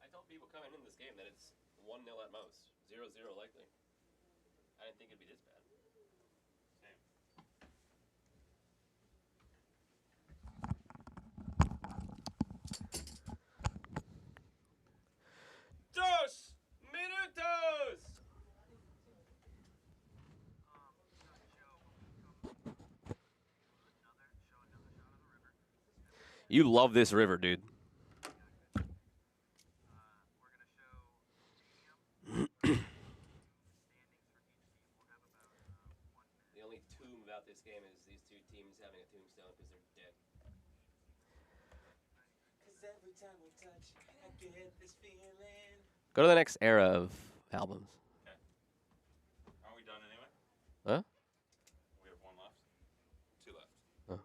S3: I told people coming in this game that it's 1-0 at most, 0-0 likely. I didn't think it'd be this bad. Dos minutos! You love this river, dude. The only tomb about this game is these two teams having a tombstone because they're dead. Every time we touch, I get this feeling. Go to the next era of albums.
S2: Okay. Aren't we done anyway?
S3: Huh?
S2: We have 1 left. 2 left.
S3: Oh.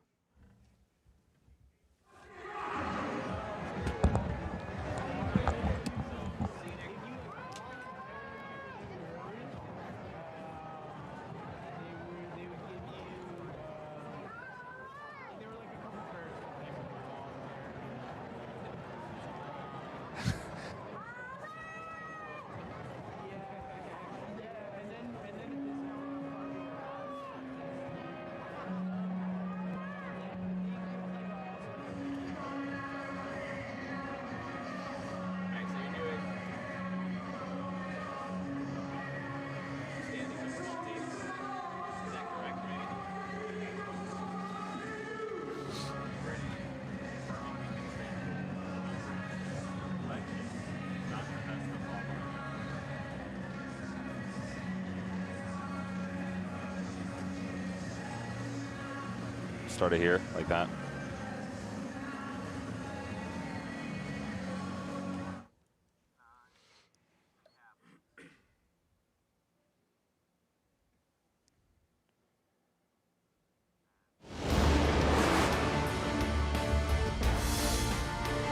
S1: Start it here, like that.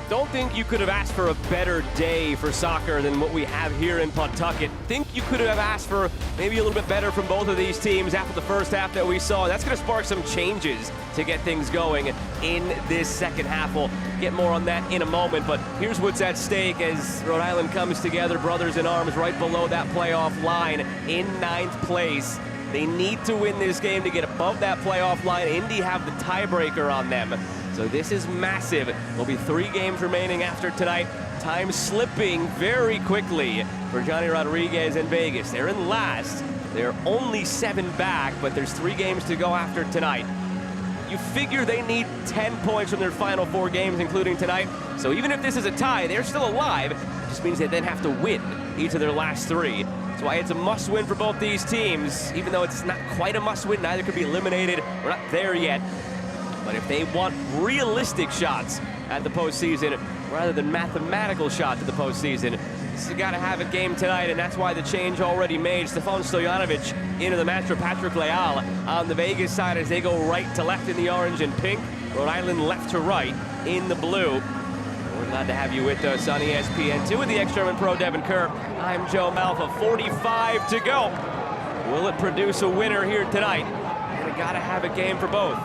S3: Don't think you could have asked for a better day for soccer than what we have here in Pawtucket. Think you could have asked for maybe a little bit better from both of these teams after the first half that we saw. That's going to spark some changes to get things going in this second half. We'll get more on that in a moment, but here's what's at stake as Rhode Island comes together, brothers in arms, right below that playoff line in 9th place. They need to win this game to get above that playoff line. Indy have the tiebreaker on them. So this is massive. There'll be 3 games remaining after tonight. Time slipping very quickly for Johnny Rodriguez and Vegas. They're in last. They're only 7 back, but there's 3 games to go after tonight. You figure they need 10 points from their final 4 games, including tonight. So even if this is a tie, they're still alive. It just means they then have to win each of their last 3. That's why it's a must-win for both these teams, even though it's not quite a must-win. Neither could be eliminated. We're not there yet. But if they want realistic shots at the postseason, rather than mathematical shots at the postseason, this has got to have a game tonight, and that's why the change already made. Stefan Stojanovic into the match for Patrick Leal on the Vegas side as they go right to left in the orange and pink. Rhode Island left to right in the blue. We're glad to have you with us on ESPN2 with the ex-German pro Devin Kerr. I'm Joe Malfa. 45 to go. Will it produce a winner here tonight? And we got to have a game for both.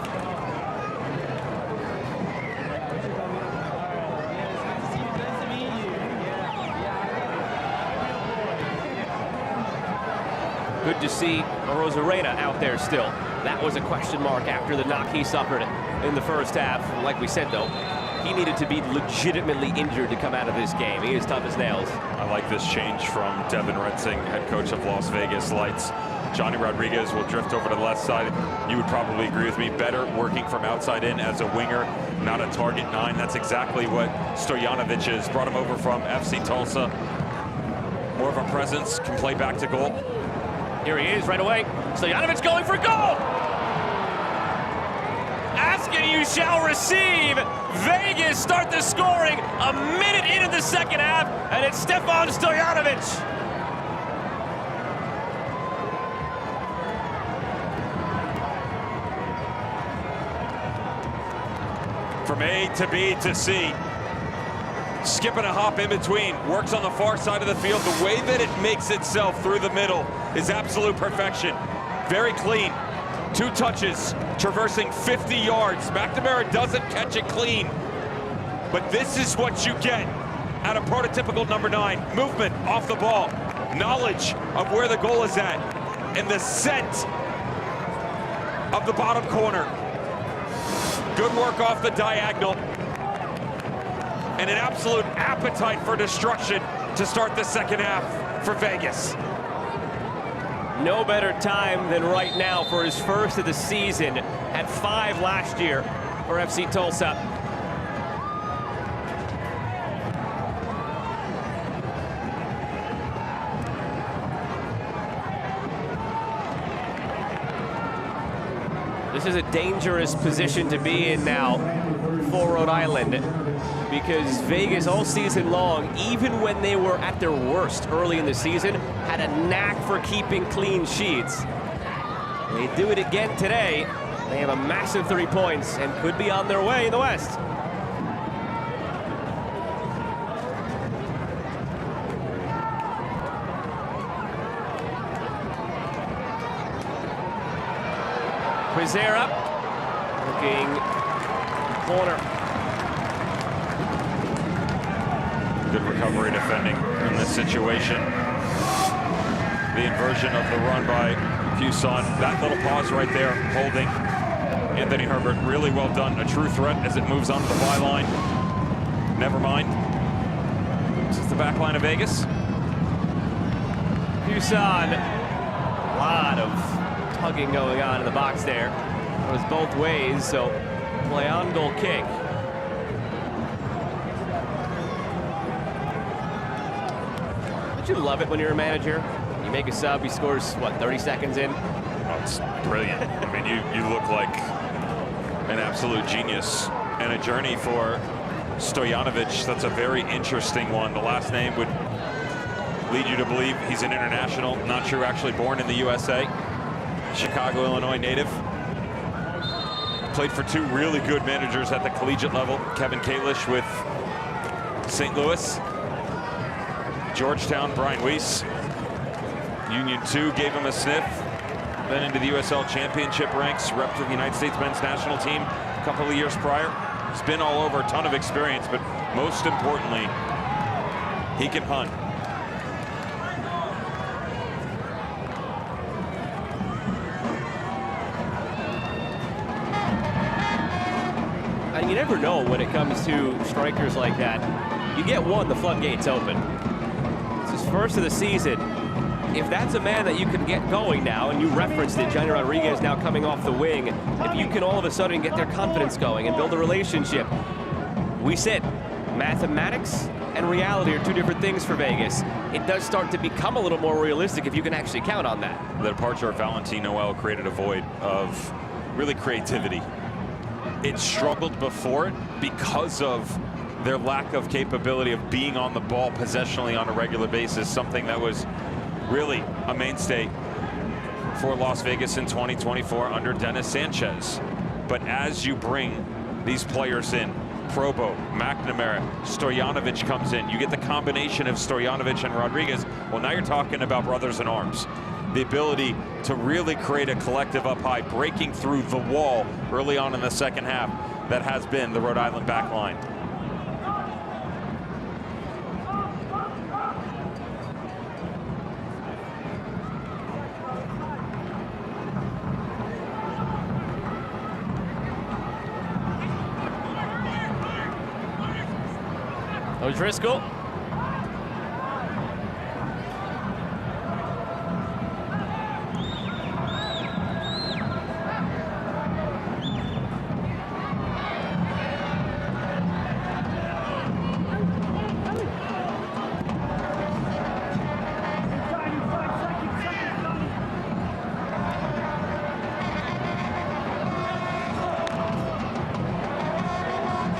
S3: Good to see Rosarena out there still. That was a question mark after the knock he suffered in the first half. Like we said, though, he needed to be legitimately injured to come out of this game. He is tough as nails.
S4: I like this change from Devin Retzing, head coach of Las Vegas Lights. Johnny Rodriguez will drift over to the left side. You would probably agree with me. Better working from outside in as a winger, not a target 9. That's exactly what Stojanovic is. Brought him over from FC Tulsa. More of a presence, can play back to goal.
S3: Here he is right away. Stojanovic going for goal! Ask and you shall receive. Vegas start the scoring a minute into the second half, and it's Stefan Stojanovic.
S4: From A to B to C. Skipping a hop in between, works on the far side of the field. The way that it makes itself through the middle is absolute perfection. Very clean. 2 touches, traversing 50 yards. McNamara doesn't catch it clean. But this is what you get out of prototypical number 9. Movement off the ball, knowledge of where the goal is at, and the scent of the bottom corner. Good work off the diagonal. And an absolute appetite for destruction to start the second half for Vegas.
S3: No better time than right now for his first of the season. Had 5 last year for FC Tulsa. This is a dangerous position to be in now for Rhode Island, because Vegas all season long, even when they were at their worst early in the season, had a knack for keeping clean sheets. They do it again today. They have a massive 3 points and could be on their way in the West. Quizera looking corner.
S4: Good recovery defending in this situation. The inversion of the run by Fuson. That little pause right there, holding Anthony Herbert. Really well done. A true threat as it moves onto the byline. Never mind. This is the back line of Vegas.
S3: Fuson. A lot of tugging going on in the box there. It was both ways, so play on goal kick. Don't you love it when you're a manager? You make a sub, he scores, what, 30 seconds in?
S4: Oh, it's brilliant. I mean, you look like an absolute genius. And a journey for Stojanovic. That's a very interesting one. The last name would lead you to believe he's an international. Not sure, actually born in the USA. Chicago, Illinois native. Played for 2 really good managers at the collegiate level. Kevin Kalish with St. Louis. Georgetown, Brian Weiss. Union 2 gave him a sniff. Then into the USL Championship ranks, rep for the United States men's national team a couple of years prior. He's been all over, a ton of experience, but most importantly, he can hunt.
S3: And you never know when it comes to strikers like that. You get one, the floodgates open. It's his first of the season. If that's a man that you can get going now, and you referenced it, Johnny Rodriguez now coming off the wing, if you can all of a sudden get their confidence going and build a relationship, we said mathematics and reality are two different things for Vegas. It does start to become a little more realistic if you can actually count on that.
S1: The departure of Valentin Noel created a void of really creativity. It struggled before it because of their lack of capability of being on the ball possessionally on a regular basis, something that was really a mainstay for Las Vegas in 2024 under Dennis Sanchez. But as you bring these players in, Probo, McNamara, Stojanovic comes in, you get the combination of Stojanovic and Rodriguez. Well, now you're talking about brothers in arms. The ability to really create a collective up high, breaking through the wall early on in the second half that has been the Rhode Island back line.
S3: O'Driscoll.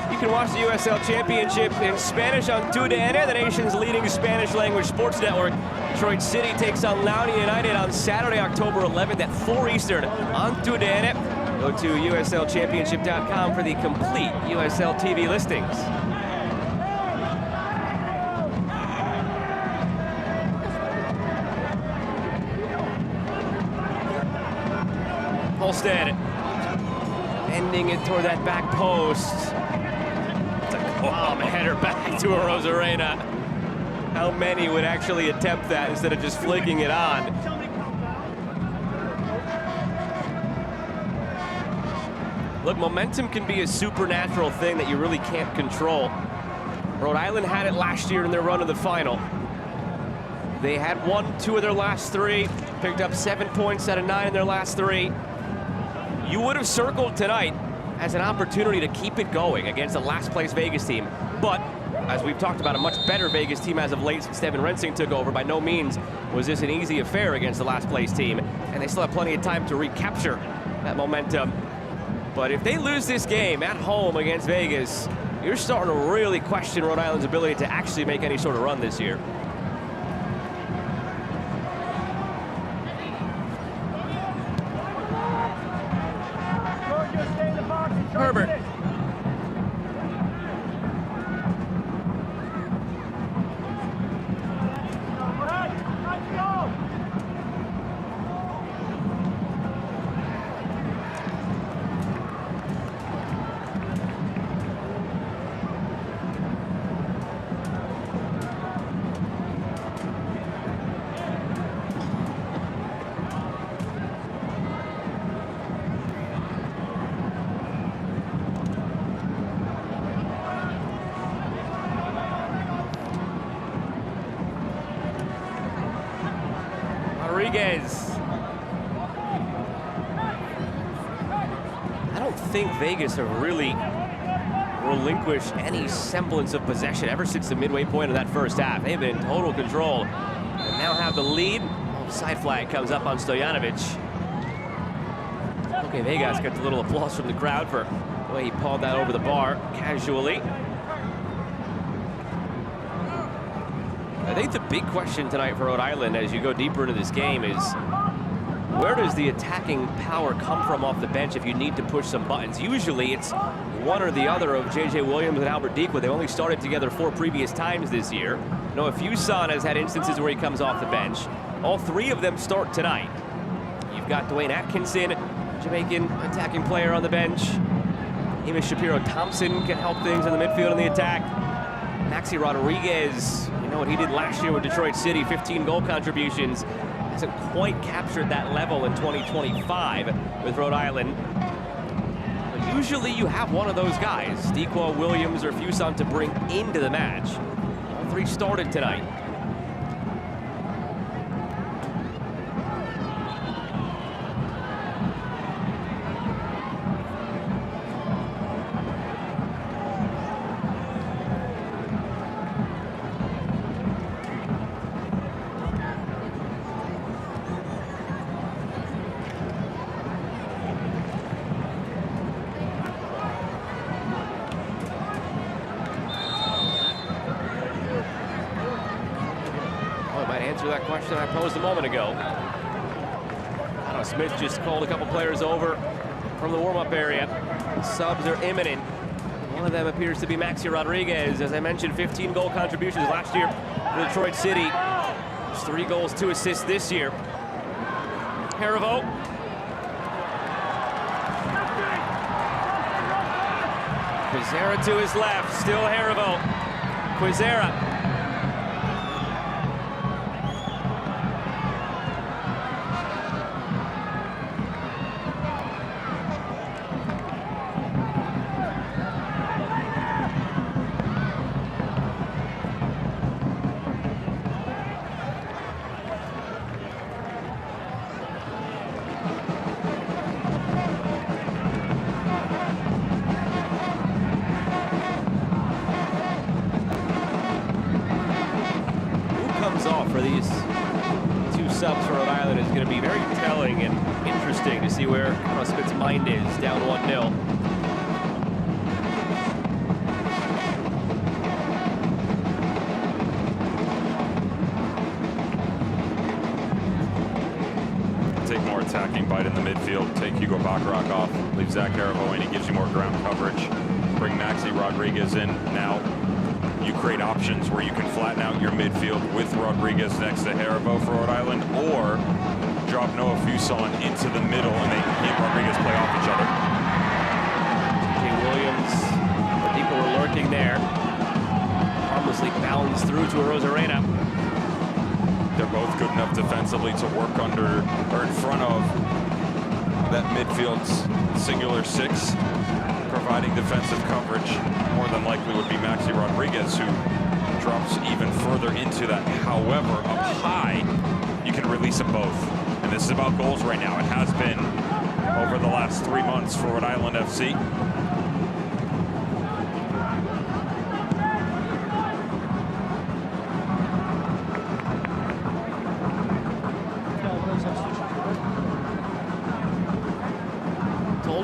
S3: You can watch the USL Championship in Spanish on TUDN, the nation's leading Spanish language sports network. Detroit City takes on Loudoun United on Saturday, October 11th at 4 Eastern on TUDN. Go to USLChampionship.com for the complete USL TV listings. Holstead ending it toward that back post. Bomb header back to a Rosarena. How many would actually attempt that instead of just flicking it on? Look, momentum can be a supernatural thing that you really can't control. Rhode Island had it last year in their run to the final. They had won 2 of their last 3, picked up 7 points out of 9 in their last 3. You would have circled tonight as an opportunity to keep it going against the last place Vegas team. But as we've talked about, a much better Vegas team as of late since Devin Rensing took over. By no means was this an easy affair against the last place team, and they still have plenty of time to recapture that momentum. But if they lose this game at home against Vegas, you're starting to really question Rhode Island's ability to actually make any sort of run this year. Herbert. Rodriguez. I don't think Vegas have really relinquished any semblance of possession ever since the midway point of that first half. They've been in total control and now have the lead. Side flag comes up on Stojanovic. Okay, Vegas gets a little applause from the crowd for the way he pawed that over the bar casually. I think the big question tonight for Rhode Island as you go deeper into this game is where does the attacking power come from off the bench if you need to push some buttons? Usually it's one or the other of J.J. Williams and Albert Dequa. They only started together 4 previous times this year. Noah Fuson has had instances where he comes off the bench. All 3 of them start tonight. You've got Dwayne Atkinson, Jamaican attacking player on the bench. Hamish Shapiro-Thompson can help things in the midfield in the attack. Maxi Rodriguez, you know what he did last year with Detroit City, 15 goal contributions. Hasn't quite captured that level in 2025 with Rhode Island. But usually you have one of those guys, Dequa, Williams, or Fuson, to bring into the match. All 3 started tonight. answer that question I posed a moment ago. Smith just called a couple players over from the warm-up area. Subs are imminent. One of them appears to be Maxi Rodriguez. As I mentioned, 15 goal contributions last year for Detroit City. There's 3 goals, 2 assists this year. Harivo. Quizera to his left, still Harivo. Quizera. For these 2 subs for Rhode Island is going to be very telling and interesting to see where Smith's mind is, down 1-0.
S1: Take more attacking bite in the midfield, take Hugo Bacharach off, leave Zach Harivo in, he gives you more ground coverage. Bring Maxi Rodriguez in now. You create options where you can flatten out your midfield with Rodriguez next to Harivo for Rhode Island, or drop Noah Fuson into the middle and he and Rodriguez play off each other.
S3: J. Williams, the people were lurking there. Harmlessly balanced through to a Rosarena.
S1: They're both good enough defensively to work under or in front of that midfield's singular 6. Providing defensive coverage more than likely would be Maxi Rodriguez, who drops even further into that. However, up high, you can release them both. And this is about goals right now. It has been over the last 3 months for Rhode Island FC.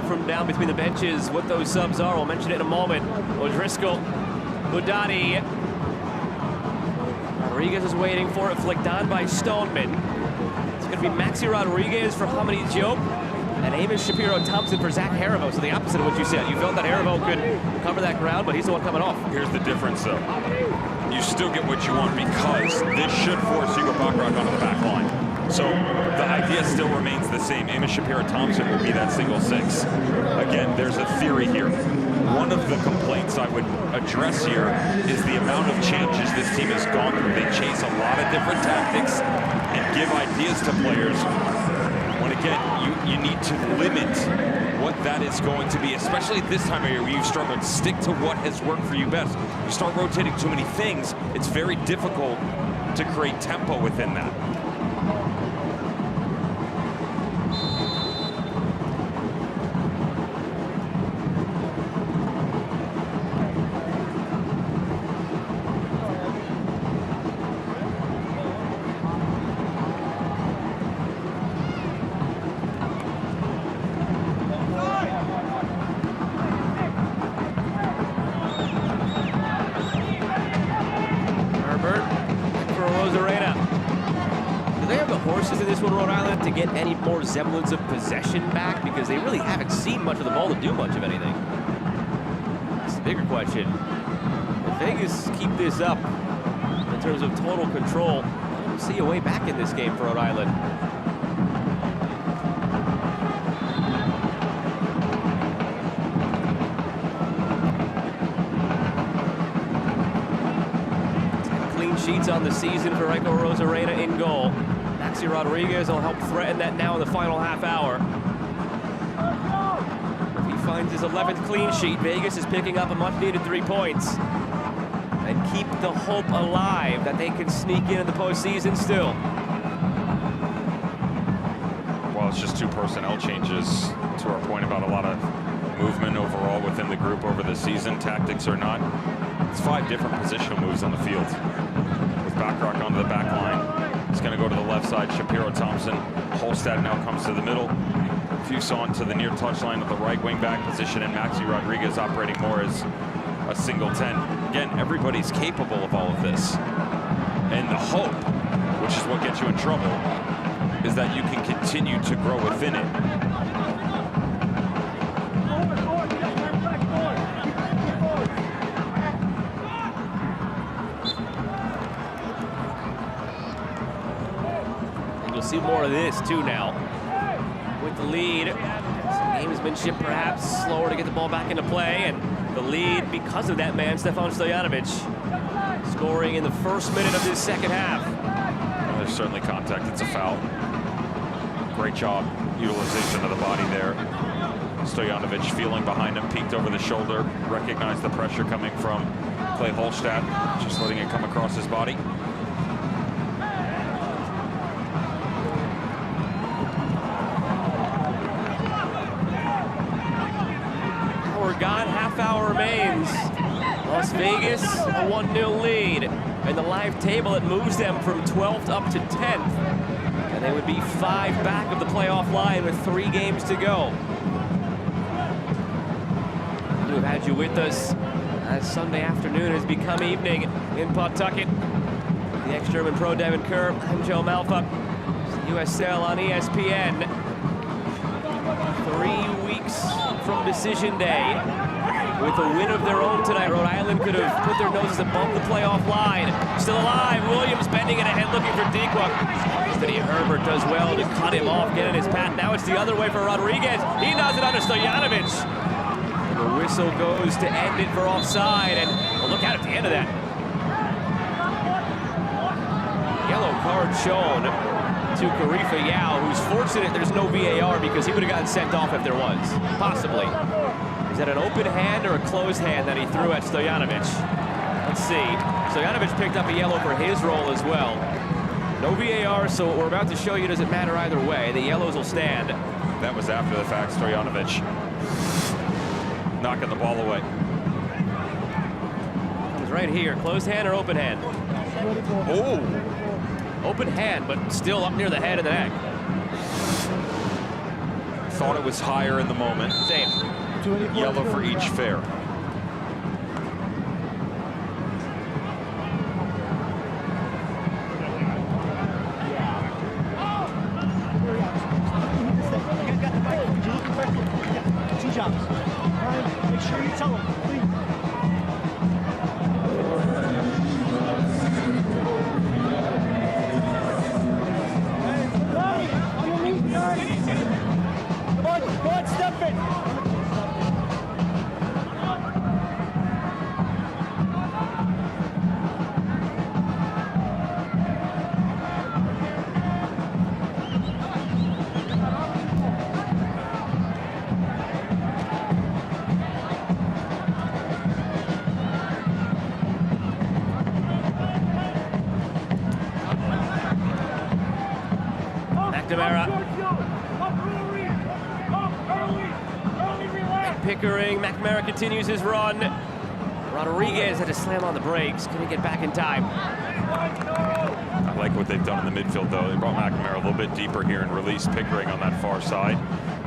S3: From down between the benches what those subs are. We'll mention it in a moment. O'Driscoll, Budati. Rodriguez is waiting for it, flicked on by Stoneman. It's going to be Maxi Rodriguez for Hamidi Diop and Amos Shapiro-Thompson for Zach Harivo. So the opposite of what you said. You felt that Harivo could cover that ground, but he's the one coming off.
S1: Here's the difference, though. You still get what you want because this should force Hugo Bacharach onto the back line. So the idea still remains the same. Amos Shapiro-Thompson will be that single 6. Again, there's a theory here. One of the complaints I would address here is the amount of changes this team has gone through. They chase a lot of different tactics and give ideas to players. When again, you need to limit what that is going to be, especially at this time of year where you've struggled. Stick to what has worked for you best. You start rotating too many things, it's very difficult to create tempo within that.
S3: In this one, Rhode Island, to get any more semblance of possession back, because they really haven't seen much of the ball to do much of anything. That's the bigger question. If Vegas keep this up in terms of total control, I don't see a way back in this game for Rhode Island. Clean sheets on the season for Rico Rosarena in goal. Maxi Rodriguez will help threaten that now in the final half hour. If he finds his 11th clean sheet, Vegas is picking up a much-needed 3 points and keep the hope alive that they can sneak into the postseason still.
S1: Well, it's just 2 personnel changes to our point about a lot of movement overall within the group over the season, tactics or not. It's 5 different positional moves on the field. With Bacharach onto the back line. It's going to go to the left side. Shapiro-Thompson. Holstad now comes to the middle. Fuson to the near touchline of the right wing back position, and Maxi Rodriguez operating more as a single 10. Again, everybody's capable of all of this. And the hope which is what gets you in trouble, is that you can continue to grow within it.
S3: And you'll see more of this too now. With the lead, some gamesmanship perhaps, slower to get the ball back into play, and the lead because of that man, Stefan Stojanovic, scoring in the first minute of this second half.
S1: Well, there's certainly contact. It's a foul. Great job, utilization of the body there. Stojanovic feeling behind him, peeked over the shoulder, recognized the pressure coming from Clay Holstad, just letting it come across his body.
S3: We're gone, half hour remains. Las Vegas, a 1-0 lead. And the live table, it moves them from 12th up to 10th. And they would be 5 back of the playoff line with 3 games to go. We've had you with us as Sunday afternoon has become evening in Pawtucket. The ex-German pro Devin Kerr, I'm Joe Malfa. USL on ESPN. 3 weeks from decision day. With a win of their own tonight, Rhode Island could have put their noses above the playoff line. Still alive, Williams bending it ahead looking for Dequan. Anthony Herbert does well to cut him off, get in his path. Now it's the other way for Rodriguez. He knocks it on to Stojanovic. And the whistle goes to end it for offside, and well, look out at the end of that. Yellow card shown to Karifa Yao, who's fortunate there's no VAR because he would have gotten sent off if there was, possibly. Is that an open hand or a closed hand that he threw at Stojanovic? Let's see. Stojanovic picked up a yellow for his role as well. No VAR, so what we're about to show you doesn't matter either way. The yellows will stand.
S1: That was after the fact, Stojanovic knocking the ball away.
S3: Comes right here. Closed hand or open hand?
S1: Oh!
S3: Open hand, but still up near the head and the neck.
S1: Thought it was higher in the moment.
S3: Same.
S1: Yellow for each fair.
S5: Two jobs. Ryan, make sure you tell them, please. Come on, step it.
S3: Pickering, McNamara continues his run. Rodriguez had to slam on the brakes, couldn't get back in time.
S1: I like what they've done in the midfield, though. They brought McNamara a little bit deeper here and released Pickering on that far side.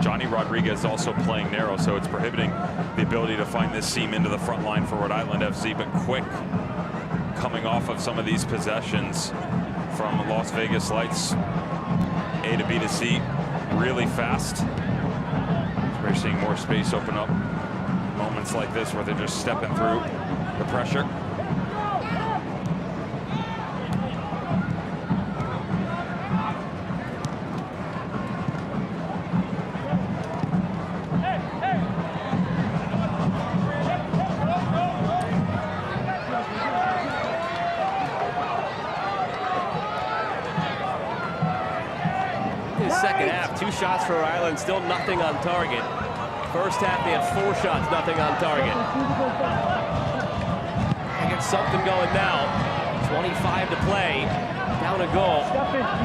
S1: Johnny Rodriguez also playing narrow, so it's prohibiting the ability to find this seam into the front line for Rhode Island FC, but quick coming off of some of these possessions from Las Vegas Lights. A to B to C, really fast. We're seeing more space open up. Moments like this where they're just stepping through the pressure.
S3: Second half, 2 shots for Rhode Island, still nothing on target. First half, they had 4 shots, nothing on target. I get something going now. 25 to play, down a goal.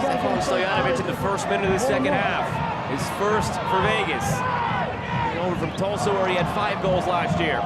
S3: Stefan Stojanovic in the first minute of the second half. His first for Vegas. Over from Tulsa, where he had 5 goals last year.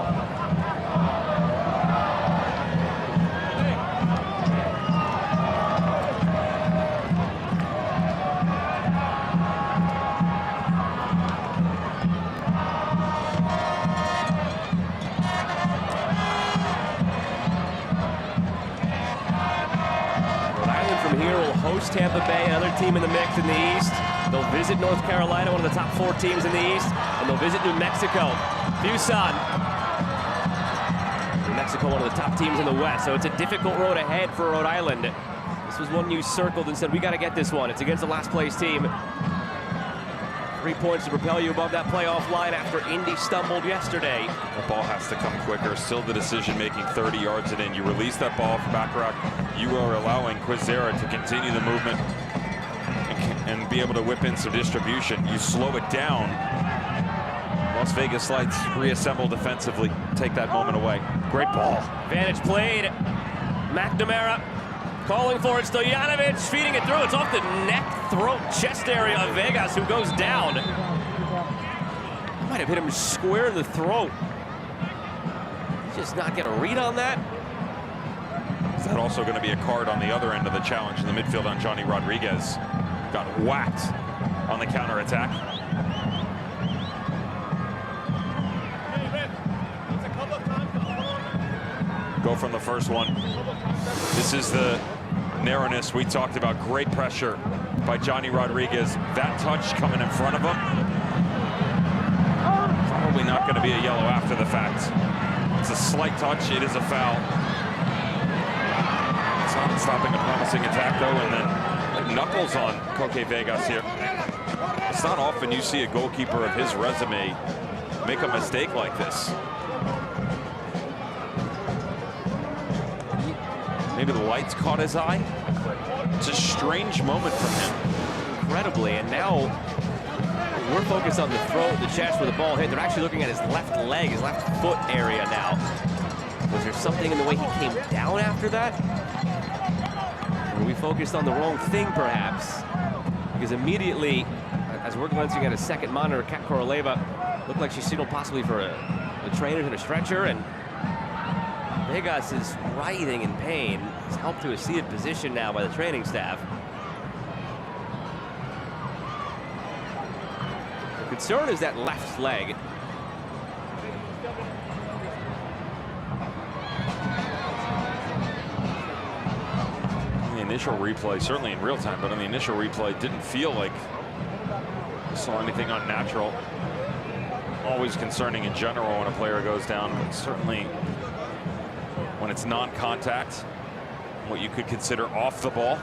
S3: Tampa Bay, another team in the mix in the East. They'll visit North Carolina, one of the top 4 teams in the East, and they'll visit New Mexico. Busan. New Mexico, one of the top teams in the West, so it's a difficult road ahead for Rhode Island. This was one you circled and said, we got to get this one. It's against the last place team. 3 points to propel you above that playoff line after Indy stumbled yesterday.
S1: The ball has to come quicker. Still the decision making 30 yards and in. You release that ball from Bacharach. You are allowing Quizera to continue the movement and be able to whip in some distribution. You slow it down. Las Vegas Lights reassemble defensively. Take that moment away. Great ball.
S3: Advantage played. McNamara calling for it. Stojanovic feeding it through. It's off the neck, throat, chest area of Vegas, who goes down. Might have hit him square in the throat. Just not get a read on that.
S1: Is that also going to be a card on the other end of the challenge in the midfield on Johnny Rodriguez? Got whacked on the counterattack. Go from the first one. This is the narrowness we talked about. Great pressure by Johnny Rodriguez. That touch coming in front of him. Probably not going to be a yellow after the fact. It's a slight touch. It is a foul. It's not stopping a promising attack, though, and then knuckles on Koke Vegas here. It's not often you see a goalkeeper of his resume make a mistake like this. Maybe the lights caught his eye. It's a strange moment from him.
S3: Incredibly, and now we're focused on the throat, the chest where the ball hit. They're actually looking at his left leg, his left foot area now. Was there something in the way he came down after that? Or we focused on the wrong thing, perhaps? Because immediately, as we're glancing at a second monitor, Kat Koroleva looked like she signaled possibly for a trainer and a stretcher, and Vegas is writhing in pain. He's helped to a seated position now by the training staff. The concern is that left leg.
S1: The initial replay, certainly in real time, but on the initial replay, didn't feel like I saw anything unnatural. Always concerning in general when a player goes down, but certainly when it's non-contact, what you could consider off the ball.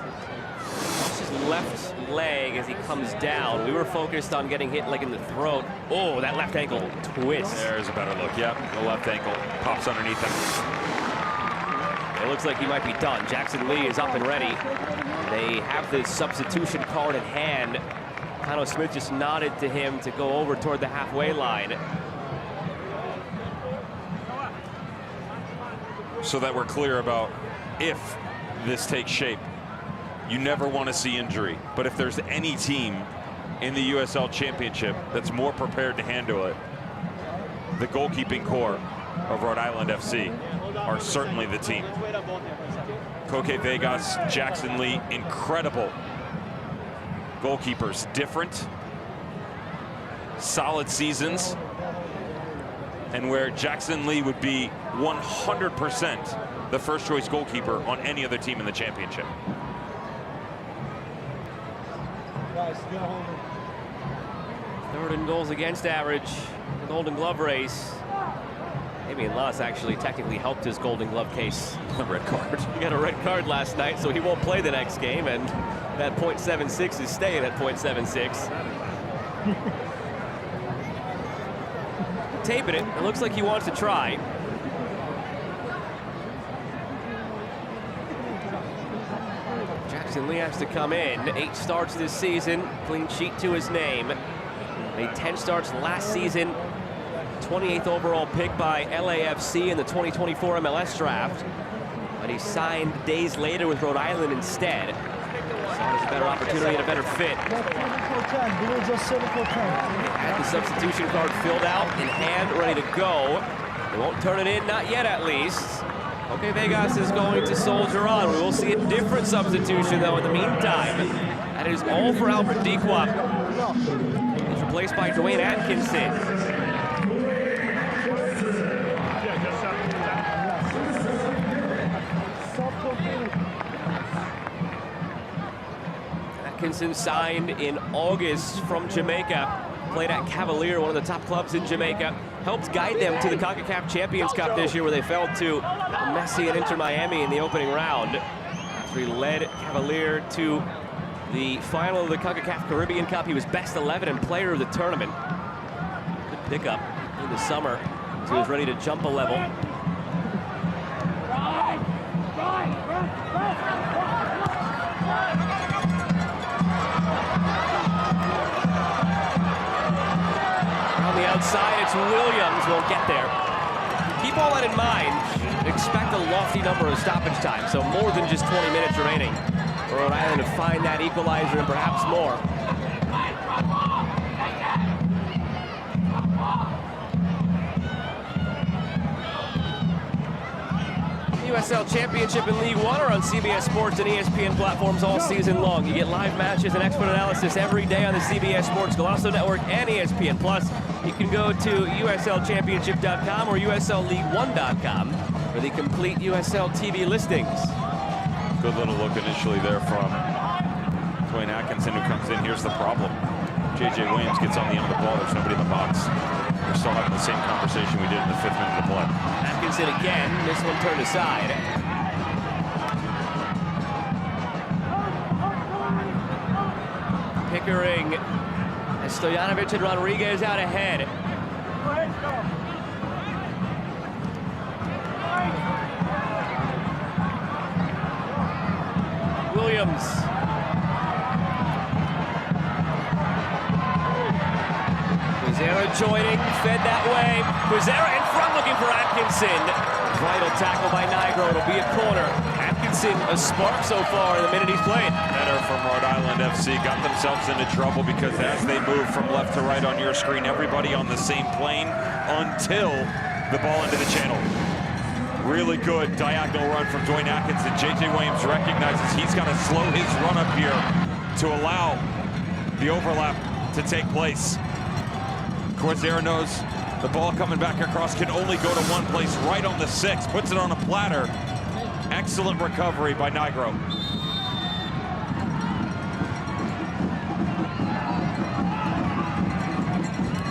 S3: It's his left leg as he comes down. We were focused on getting hit like in the throat. Oh, that left ankle twist.
S1: There's a better look. Yep, the left ankle pops underneath him.
S3: It looks like he might be done. Jackson Lee is up and ready. They have the substitution card in hand. Kano Smith just nodded to him to go over toward the halfway line.
S1: So that we're clear about if this takes shape, you never want to see injury. But if there's any team in the USL Championship that's more prepared to handle it, the goalkeeping core of Rhode Island FC are certainly the team. Koke Vegas, Jackson Lee, incredible goalkeepers. Different, solid seasons. And where Jackson Lee would be 100% the first choice goalkeeper on any other team in the championship.
S3: Third in goals against average, the Golden Glove race. Damian Loss actually technically helped his Golden Glove case.
S1: A red card.
S3: He got a red card last night, so he won't play the next game, and that .76 is staying at .76. Taping it. It looks like he wants to try. Jackson Lee has to come in. 8 starts this season. Clean sheet to his name. Made 10 starts last season. 28th overall pick by LAFC in the 2024 MLS draft. But he signed days later with Rhode Island instead. Saw it as a better opportunity and a better fit. Had the substitution card filled out, in hand, ready to go. They won't turn it in, not yet at least. Okay, Vegas is going to soldier on. We will see a different substitution, though, in the meantime. That is all for Albert Dequap. He's replaced by Dwayne Atkinson. Atkinson signed in August from Jamaica. Played at Cavalier, one of the top clubs in Jamaica. Helped guide them to the CONCACAF Champions Cup this year, where they fell to Messi and Inter Miami in the opening round. After he led Cavalier to the final of the CONCACAF Caribbean Cup, he was best 11 and player of the tournament. Good pickup in the summer, so he was ready to jump a level. On the outside, it's Williams, won't get there. Keep all that in mind. Expect a lofty number of stoppage time, so more than just 20 minutes remaining for Rhode Island to find that equalizer and perhaps more. USL Championship and League One are on CBS Sports and ESPN platforms all season long. You get live matches and expert analysis every day on the CBS Sports Golasso Network and ESPN+. You can go to USLChampionship.com or USLLeague1.com for the complete USL TV listings.
S1: Good little look initially there from Dwayne Atkinson, who comes in. Here's the problem. J.J. Williams gets on the end of the ball. There's nobody in the box. We're still having the same conversation we did in the 5th minute of play.
S3: Atkinson again, this one turned aside. Pickering, Stojanovic and Rodriguez out ahead. Williams. Quizera joining, fed that way. Quizera in front looking for Atkinson. Vital tackle by Nigro, it'll be a corner. Atkinson, a spark so far in the minute he's played.
S1: Header from Rhode Island FC got themselves into trouble because as they move from left to right on your screen, everybody on the same plane until the ball into the channel. Really good diagonal run from Dwayne Atkinson. J.J. Williams recognizes he's got to slow his run up here to allow the overlap to take place. Quizera knows the ball coming back across can only go to one place, right on the 6. Puts it on a platter. Excellent recovery by Nigro.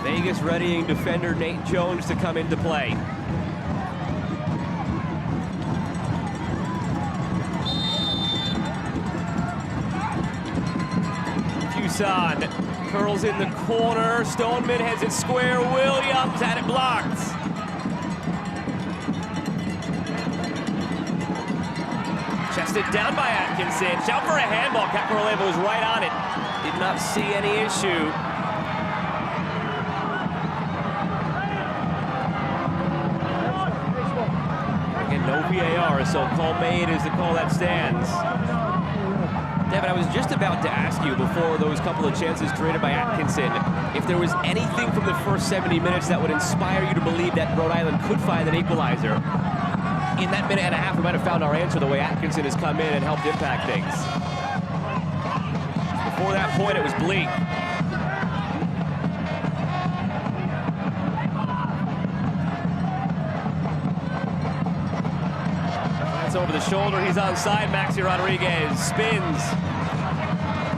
S3: Vegas readying defender Nate Jones to come into play. Fuson curls in the corner. Stoneman heads it square. Williams had it blocked. Chested down by Atkinson. Shout for a handball. Caparoleva was right on it. Did not see any issue. Again, no VAR, so call made is the call that stands. Devin, I was just about to ask you before those couple of chances created by Atkinson if there was anything from the first 70 minutes that would inspire you to believe that Rhode Island could find an equalizer. In that minute and a half, we might have found our answer the way Atkinson has come in and helped impact things. Before that point, it was bleak. That's over the shoulder. He's onside. Maxi Rodriguez spins.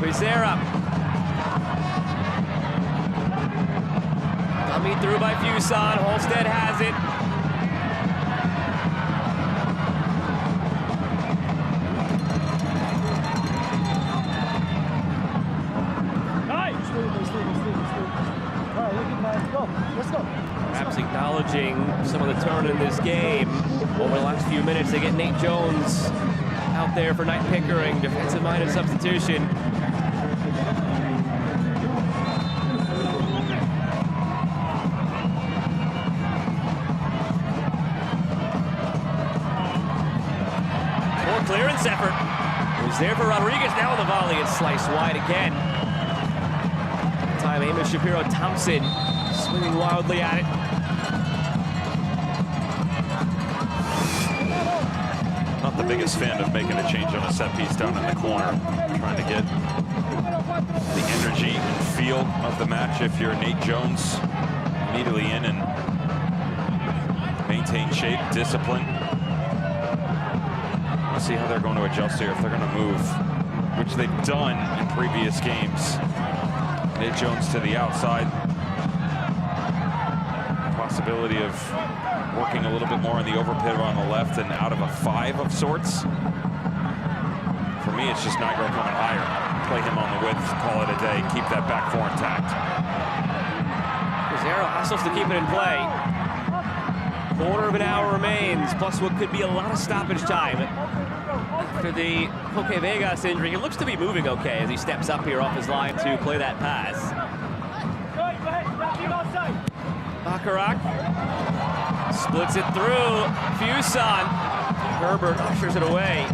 S3: Quizera. Dummy through by Fuson. Holstead has it. Perhaps acknowledging some of the turn in this game over the last few minutes. They get Nate Jones out there for Knight Pickering, defensive-minded substitution. More clearance effort. It was there for Rodriguez. Now on the volley, it's sliced wide again. Time Amos Shapiro-Thompson swinging wildly at it.
S1: Not the biggest fan of making a change on a set piece down in the corner. Trying to get the energy and feel of the match if you're Nate Jones immediately in and maintain shape, discipline. We'll see how they're going to adjust here, if they're going to move which they've done in previous games. Nate Jones to the outside. Possibility of working a little bit more on the over pivot on the left and out of a 5 of sorts. For me, it's just Nigro coming higher. Play him on the width, call it a day, keep that back four intact.
S3: Zero hustles to keep it in play. Quarter of an hour remains, plus what could be a lot of stoppage time. After the Koke Vegas injury, he looks to be moving okay as he steps up here off his line to play that pass. Bacharach splits it through. Fuson. Herbert ushers it away.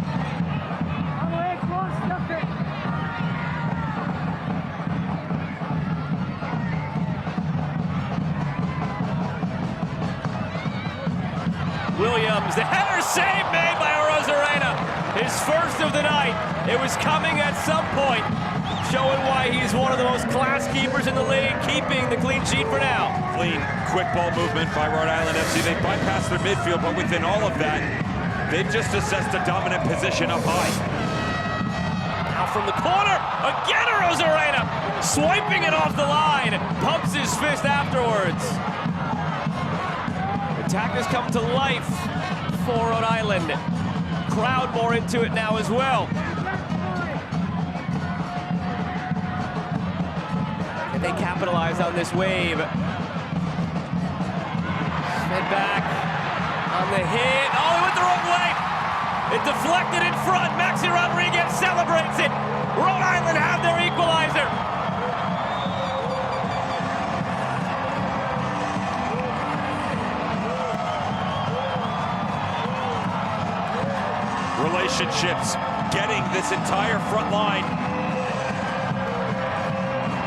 S3: Williams, the header save made by Rosarena. His first of the night. It was coming at some point, showing why he's one of the most class keepers in the league, keeping the clean sheet for now.
S1: Clean, quick ball movement by Rhode Island FC. They bypassed their midfield, but within all of that, they've just assessed a dominant position up high.
S3: Now from the corner, again Rosarena, swiping it off the line, pumps his fist afterwards. Attackers come to life for Rhode Island. Crowd more into it now as well. And they capitalize on this wave. Fed back on the hit. Oh, he went the wrong way. It deflected in front. Maxi Rodriguez celebrates it. Rhode Island have their equalizer.
S1: Relationships getting this entire front line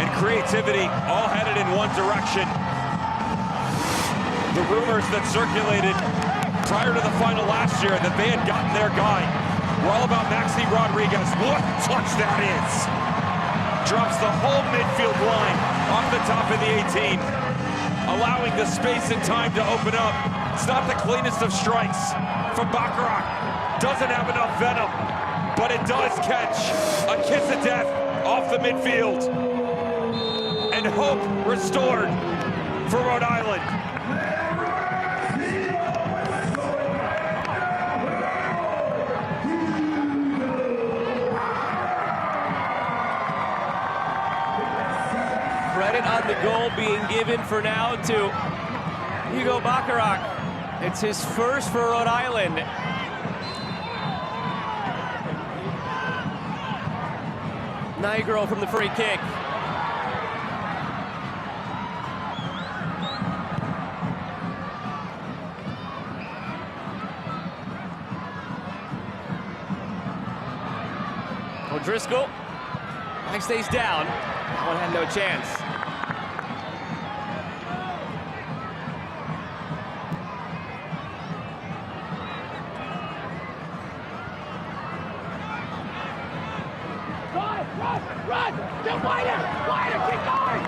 S1: and creativity all headed in one direction. The rumors that circulated prior to the final last year that they had gotten their guy were all about Maxi Rodriguez. What a touch that is! Drops the whole midfield line off the top of the 18, allowing the space and time to open up. It's not the cleanest of strikes from Bacharach. Doesn't have enough venom, but it does catch a kiss of death off the midfield. And hope restored for Rhode Island.
S3: Credit on the goal being given for now to Hugo Bacharach. It's his first for Rhode Island. Nigro from the free kick. O'Driscoll. Mike stays down. That one had no chance.
S6: Run! Get wider! Wider! Keep going!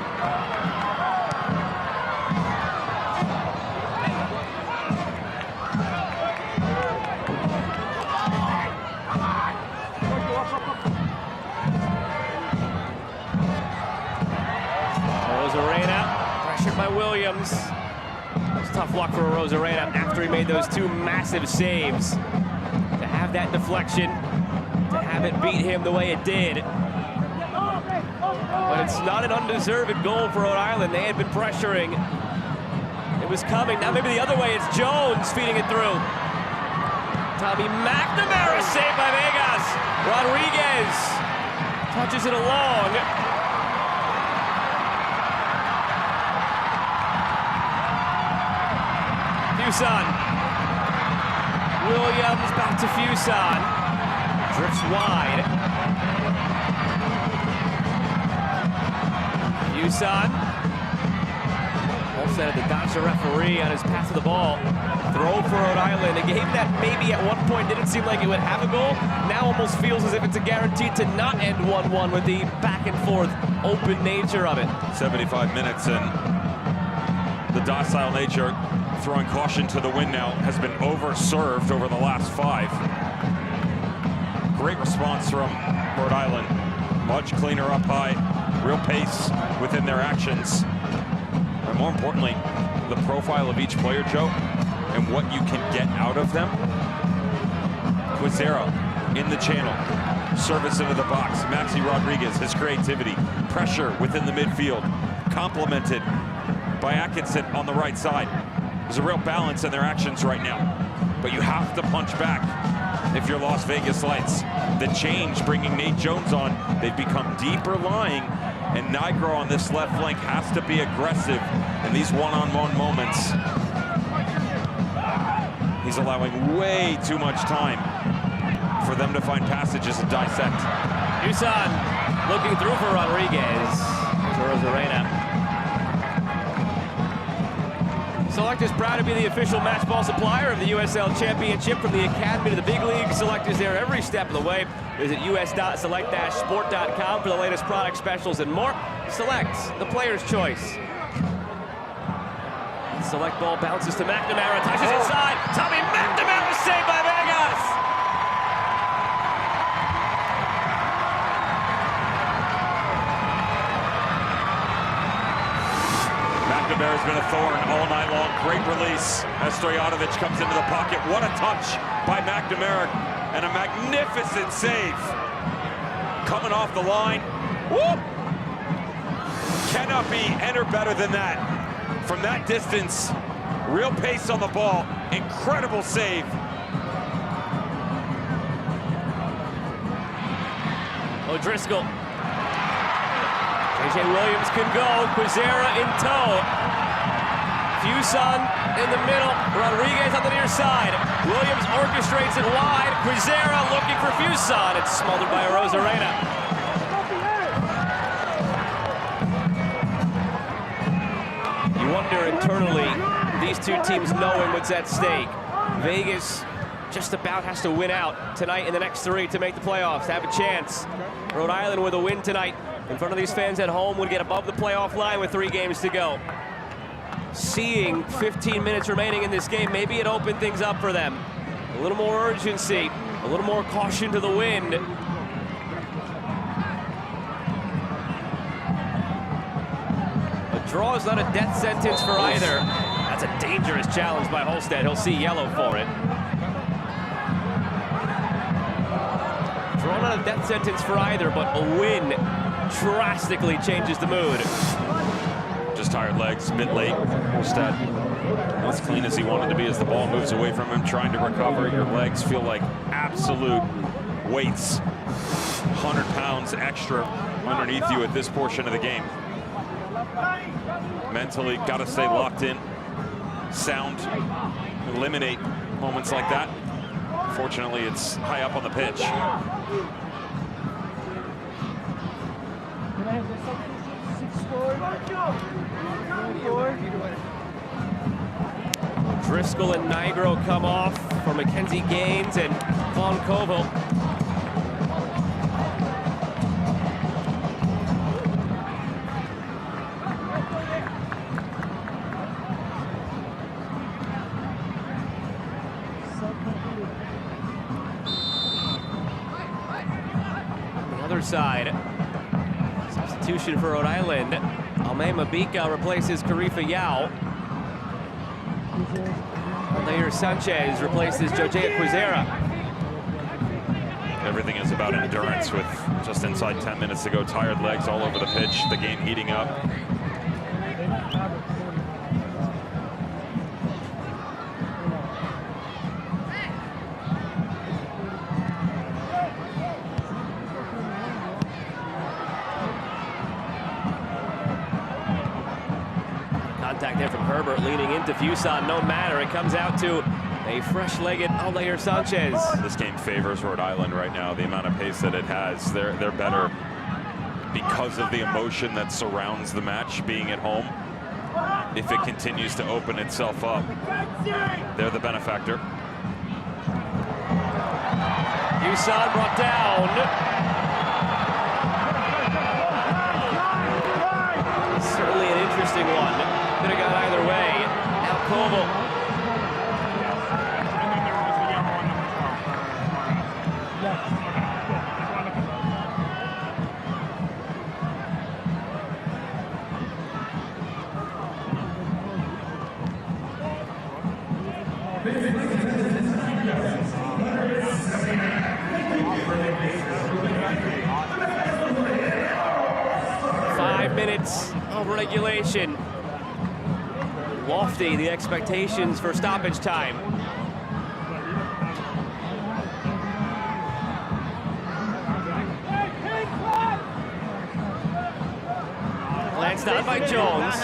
S3: Rosarena, pressured by Williams. It's tough luck for Rosarena after he made those 2 massive saves. To have that deflection, to have it beat him the way it did. But it's not an undeserved goal for Rhode Island. They had been pressuring. It was coming. Now maybe the other way. It's Jones feeding it through. Tommy McNamara saved by Vegas. Rodriguez touches it along. Fuson. Williams back to Fuson. Drifts wide. Fuson. Olsen had to dodge the referee on his pass to the ball. Throw for Rhode Island. A game that maybe at one point didn't seem like it would have a goal, now almost feels as if it's a guarantee to not end 1-1 with the back and forth open nature of it.
S1: 75 minutes and the docile nature, throwing caution to the wind now, has been overserved over the last 5. Great response from Rhode Island. Much cleaner up high, real pace within their actions. And more importantly, the profile of each player, Joe, and what you can get out of them. Quizera in the channel, service into the box. Maxi Rodriguez, his creativity, pressure within the midfield, complemented by Atkinson on the right side. There's a real balance in their actions right now, but you have to punch back if you're Las Vegas Lights. The change, bringing Nate Jones on, they've become deeper lying, and Nigro on this left flank has to be aggressive in these one-on-one moments. He's allowing way too much time for them to find passages and dissect.
S3: Yusan looking through for Rodriguez. There's Rosarena. Select is proud to be the official match ball supplier of the USL Championship. From the Academy to the big league, Select is there every step of the way. Visit us.select-sport.com for the latest product specials and more. Select, the player's choice. Select ball bounces to McNamara, touches inside. Tommy McNamara saved by Vegas.
S1: McNamara's been a thorn all night long. Great release as Stojanovic comes into the pocket. What a touch by McNamara, and a magnificent save. Coming off the line. Woo! Cannot be enter better than that. From that distance, real pace on the ball. Incredible save.
S3: O'Driscoll. JJ Williams can go. Quizera in tow. Fuson in the middle. Rodriguez on the near side. Williams orchestrates it wide. Quizera looking for Fuson. It's smothered by Rosarena. You wonder internally, these two teams knowing what's at stake. Vegas just about has to win out tonight in the next three to make the playoffs, to have a chance. Rhode Island with a win tonight in front of these fans at home would get above the playoff line with 3 games to go. Seeing 15 minutes remaining in this game, maybe it opened things up for them. A little more urgency, a little more caution to the wind. A draw is not a death sentence for either. That's a dangerous challenge by Holstead. He'll see yellow for it. Draw not a death sentence for either, but a win drastically changes the mood.
S1: Just tired legs, bit late. Holstead not as clean as he wanted to be as the ball moves away from him, trying to recover. Your legs feel like absolute weights. 100 pounds extra underneath you at this portion of the game. Mentally, got to stay locked in. Sound, eliminate moments like that. Fortunately, it's high up on the pitch.
S3: Driscoll and Nigro come off for Mackenzie Gaines and Von Koval. On the other side, substitution for Rhode Island. Almay Mabika replaces Karifa Yao. Later Sanchez replaces Jojea Quizera.
S1: Everything is about endurance with just inside 10 minutes to go. Tired legs all over the pitch. The game heating up.
S3: Contact there from Herbert, leaning into Fuson. No matter, it comes out to a fresh-legged Aldair Sanchez.
S1: This game favors Rhode Island right now. The amount of pace that it has, they're better because of the emotion that surrounds the match being at home. If it continues to open itself up, they're the benefactor.
S3: Fuson brought down. Certainly an interesting one. Could have gone either way. Now Koval. Five minutes of regulation. Lofty, the expectations for stoppage time. Glanced down by Jones.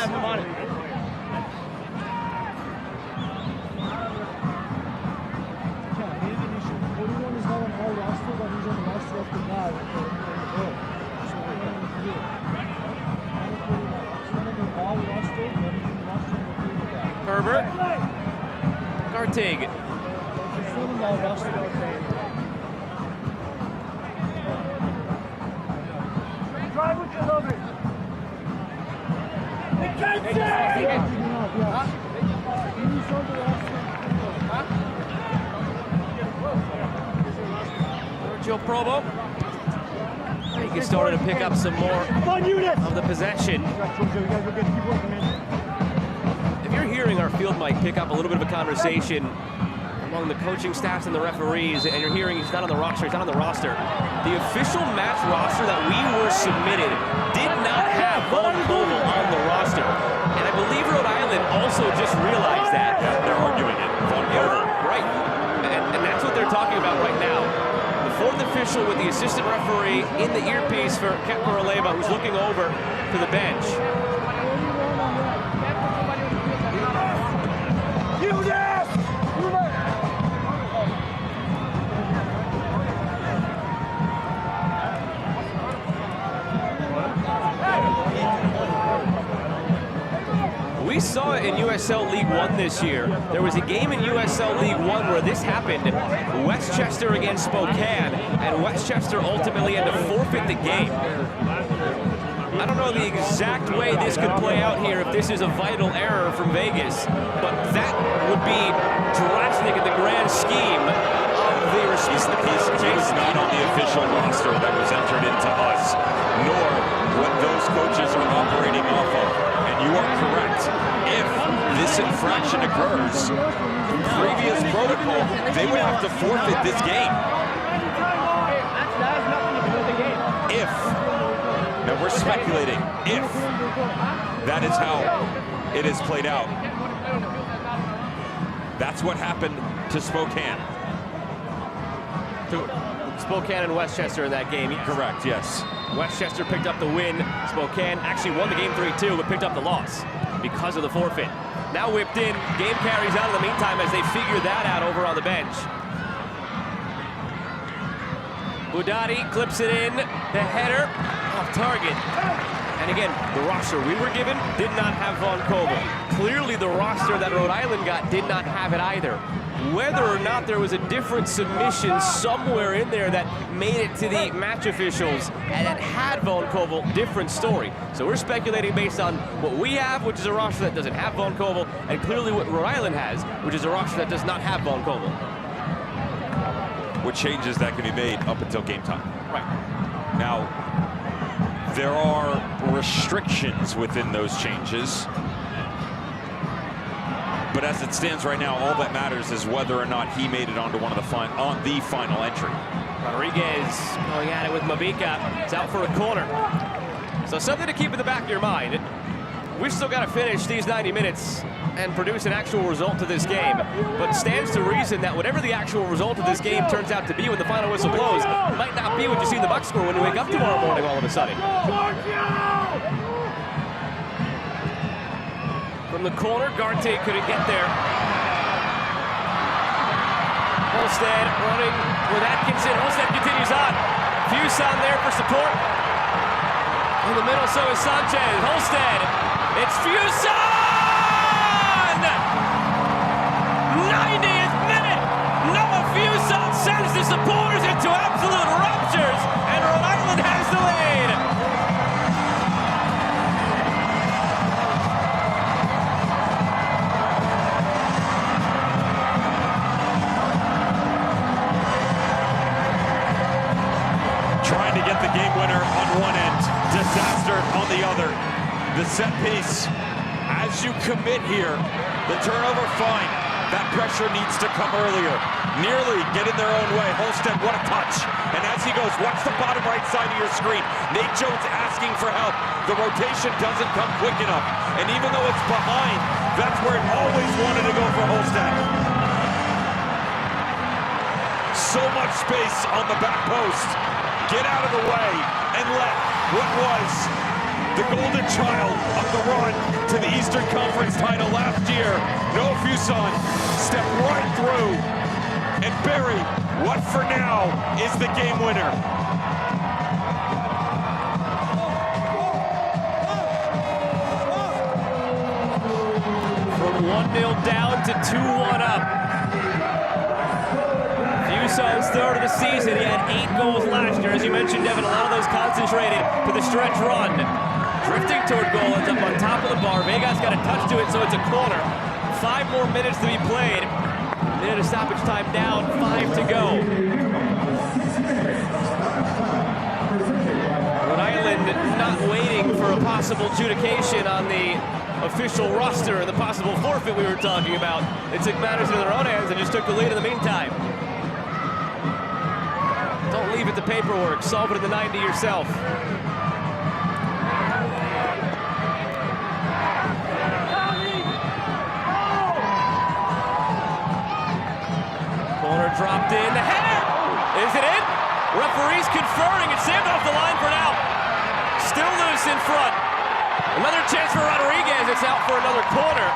S3: Herbert. Gartig.
S6: Drive with your lover.
S3: Joe Provo. Vegas started to pick up some more of the possession. If you're hearing our field mic pick up a little bit of a conversation among the coaching staffs and the referees, and you're hearing he's not on the roster, he's not on the roster. The official match roster that we were submitted did not have Vaughn Koval on the roster. And I believe Rhode Island also just realized that.
S4: Yeah, they're arguing it. Vaughn Koval.
S3: Right. And that's what they're talking about right now. The fourth official with the assistant referee in the earpiece for Kepler Aleva, who's looking over to the bench. We saw it in USL League One this year. There was a game in USL League One where this happened. Westchester against Spokane, and Westchester ultimately had to forfeit the game. I don't know the exact way this could play out here if this is a vital error from Vegas, but that would be drastic in the grand scheme of the response.
S4: He was not on the official roster that was entered into us, nor what those coaches are operating off of. And you are correct. If this infraction occurs, previous protocol, they would have to forfeit this game. If, now we're speculating, if that is how it is played out. That's what happened to Spokane.
S3: Spokane and Westchester in that game.
S4: Correct, yes.
S3: Westchester picked up the win. Spokane actually won the game 3-2, but picked up the loss because of the forfeit. Now whipped in. Game carries out in the meantime as they figure that out over on the bench. Budati clips it in. The header off target. And again, the roster we were given did not have Vaughn Koval. Clearly the roster that Rhode Island got did not have it either. Whether or not there was a different submission somewhere in there that made it to the match officials and it had Vaughn Koval, different story. So we're speculating based on what we have, which is a roster that doesn't have Vaughn Koval, and clearly what Rhode Island has, which is a roster that does not have Vaughn Koval.
S4: What changes that can be made up until game time.
S3: Right.
S4: Now, there are restrictions within those changes. But as it stands right now, all that matters is whether or not he made it onto one of the final entry.
S3: Rodriguez going at it with Mabika. It's out for a corner. So something to keep in the back of your mind. We've still got to finish these 90 minutes and produce an actual result to this game. But stands to reason that whatever the actual result of this game turns out to be when the final whistle blows, it might not be what you see in the box score when you wake up tomorrow morning all of a sudden. From the corner, Garte couldn't get there. Holstead running with Atkinson. Holstead continues on. Fuson there for support. In the middle, so is Sanchez. Holstead. It's Fuson! 90th minute. Noah Fuson sends the supporters into absolute ruptures, and Rhode Island has the lead.
S4: Trying to get the game winner on one end, disaster on the other. The set piece, as you commit here, the turnover fine,
S1: That pressure needs to come earlier. Nearly get in their own way. Holstead, what a touch. And as he goes, watch the bottom right side of your screen. Nate Jones asking for help. The rotation doesn't come quick enough. And even though it's behind, that's where it always wanted to go for Holstead. So much space on the back post. Get out of the way and let what was the golden child of the run to the Eastern Conference title last year, Noah Fuson, step right through and bury what for now is the game winner.
S3: From 1-0 down to 2-1 up. Fuson's third of the season. He had 8 goals last year. As you mentioned, Devin, a lot of those concentrated to the stretch run. Drifting toward goal, ends up on top of the bar. Vegas got a touch to it, so it's a corner. 5 more minutes to be played. Minute of stoppage time down, 5 to go. Rhode Island not waiting for a possible adjudication on the official roster and the possible forfeit we were talking about. They took matters into their own hands and just took the lead in the meantime. Don't leave it to paperwork. Solve it in the 90 yourself. Corner dropped in. The header! Is it in? Referee's conferring. It's saved off the line for now. Still loose in front. Another chance for Rodriguez. It's out for another corner.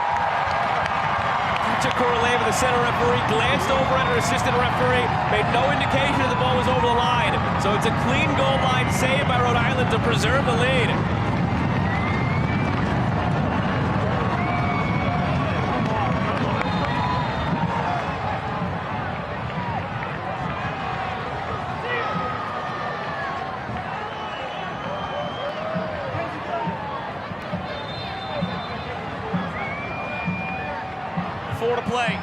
S3: Correlate with the center referee, glanced over at an assistant referee, made no indication that the ball was over the line. So it's a clean goal line save by Rhode Island to preserve the lead. To play.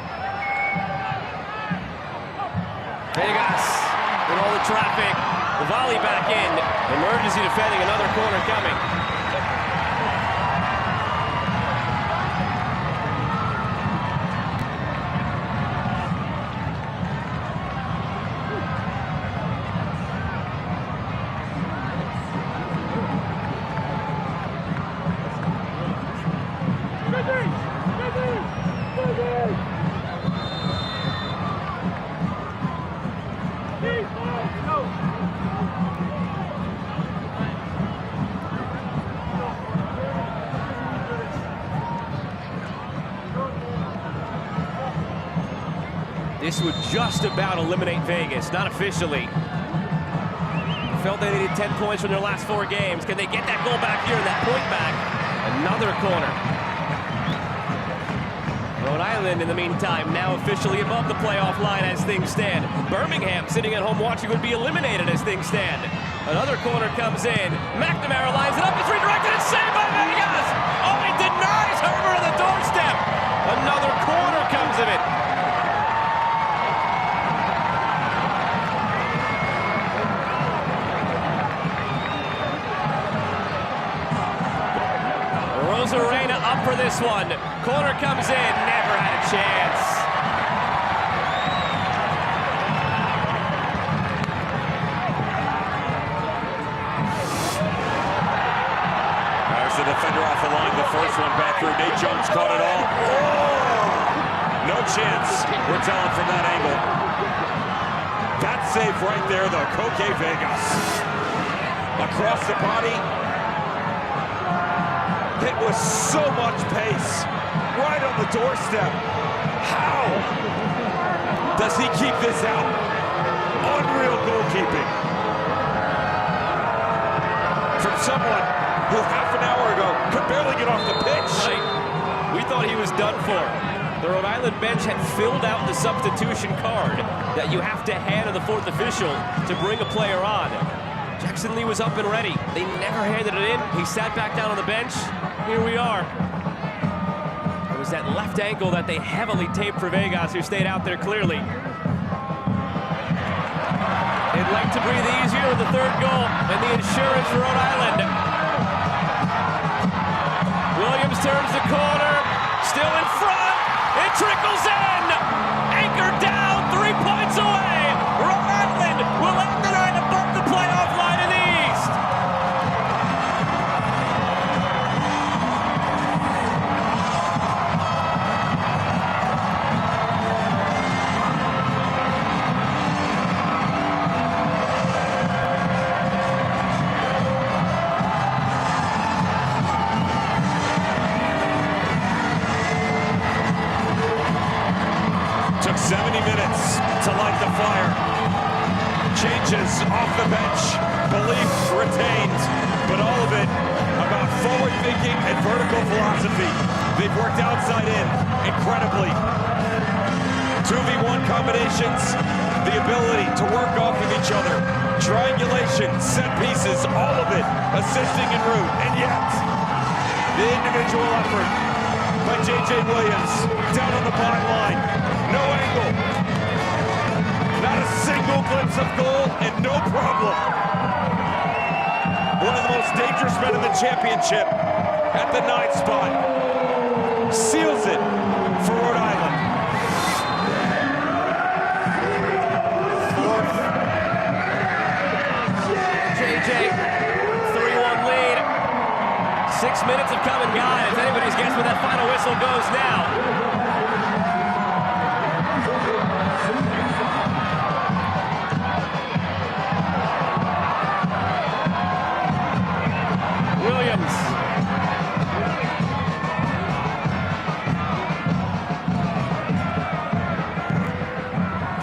S3: Vegas with all the traffic. The volley back in. Emergency defending, another corner coming. This would just about eliminate Vegas, not officially. Felt they needed 10 points from their last 4 games. Can they get that goal back here and that point back? Another corner. Rhode Island, in the meantime, now officially above the playoff line as things stand. Birmingham, sitting at home watching, would be eliminated as things stand. Another corner comes in. McNamara lines it up. It's redirected and saved by Vegas. Oh, he denies Herbert on the doorstep. Another corner comes of it. Rosarena up for this one. Corner comes in, never had a chance.
S1: There's the defender off the line. The first one back through. Nate Jones caught it all. Oh! No chance. We're telling from that angle. That save right there, though. Koke Vegas. Across the body. It was so much pace, right on the doorstep. How does he keep this out? Unreal goalkeeping. From someone who half an hour ago could barely get off the pitch.
S3: Right. We thought he was done for. The Rhode Island bench had filled out the substitution card that you have to hand to the 4th official to bring a player on. Jackson Lee was up and ready. They never handed it in. He sat back down on the bench. Here we are. It was that left ankle that they heavily taped for Vegas, who stayed out there clearly. They'd like to breathe easier with the 3rd goal and the insurance for Rhode Island. Williams turns the corner, still in front. It trickles in.
S7: to light the fire. Changes off the bench, belief retained, but all of it about forward thinking and vertical philosophy. They've worked outside in incredibly. 2v1 combinations, the ability to work off of each other, triangulation, set pieces, all of it assisting en route, and yet the individual effort by J.J. Williams down on the byline, no angle, not a single glimpse of goal, and no problem. One of the most dangerous men in the championship at the 9th spot seals it for Rhode Island.
S3: JJ, 3-1 lead. 6 minutes have come and gone. If anybody's guessed where that final whistle goes now. Williams.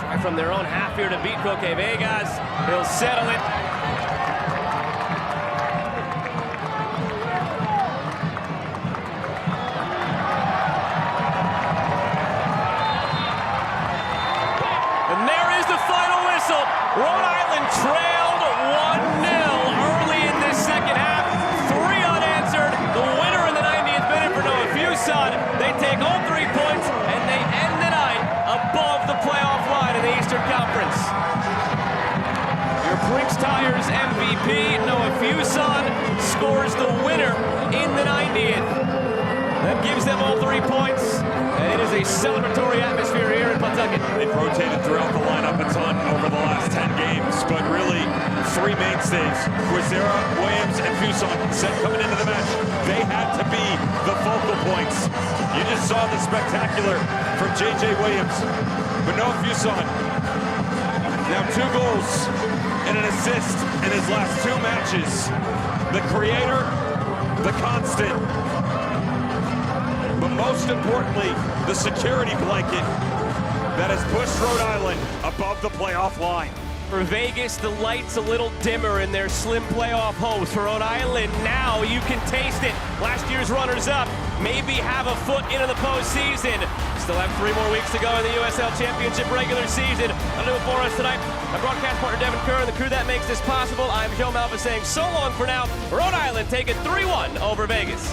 S3: Try from their own half here to beat Roque Vegas. He'll settle it. And there is the final whistle. Rhode Island trailed 1-0 early in this second half. 3 unanswered. The winner in the 90th minute for Noah Fuson. They take all 3 points and they end the night above the playoff line in the Eastern Conference. Your Brinks Tires MVP, Noah Fuson, scores the winner in the 90th. That gives them all 3 points, and it is a celebratory atmosphere here in Pawtucket.
S7: They've rotated throughout the lineup a ton over the last 10 games, but really 3 mainstays, Quizera, Williams, and Fuson, said coming into the match, they had to be the focal points. You just saw the spectacular from J.J. Williams, but no Fuson. Now 2 goals and an assist in his last 2 matches. The creator, the constant, but most importantly, the security blanket that has pushed Rhode Island above the playoff line.
S3: For Vegas, the light's a little dimmer in their slim playoff hopes. For Rhode Island, now you can taste it. Last year's runners-up maybe have a foot into the postseason. Still have 3 more weeks to go in the USL Championship regular season. That'll do it for us tonight. My broadcast partner Devin Kerr and the crew that makes this possible. I'm Joe Malva saying so long for now. Rhode Island take it 3-1 over Vegas.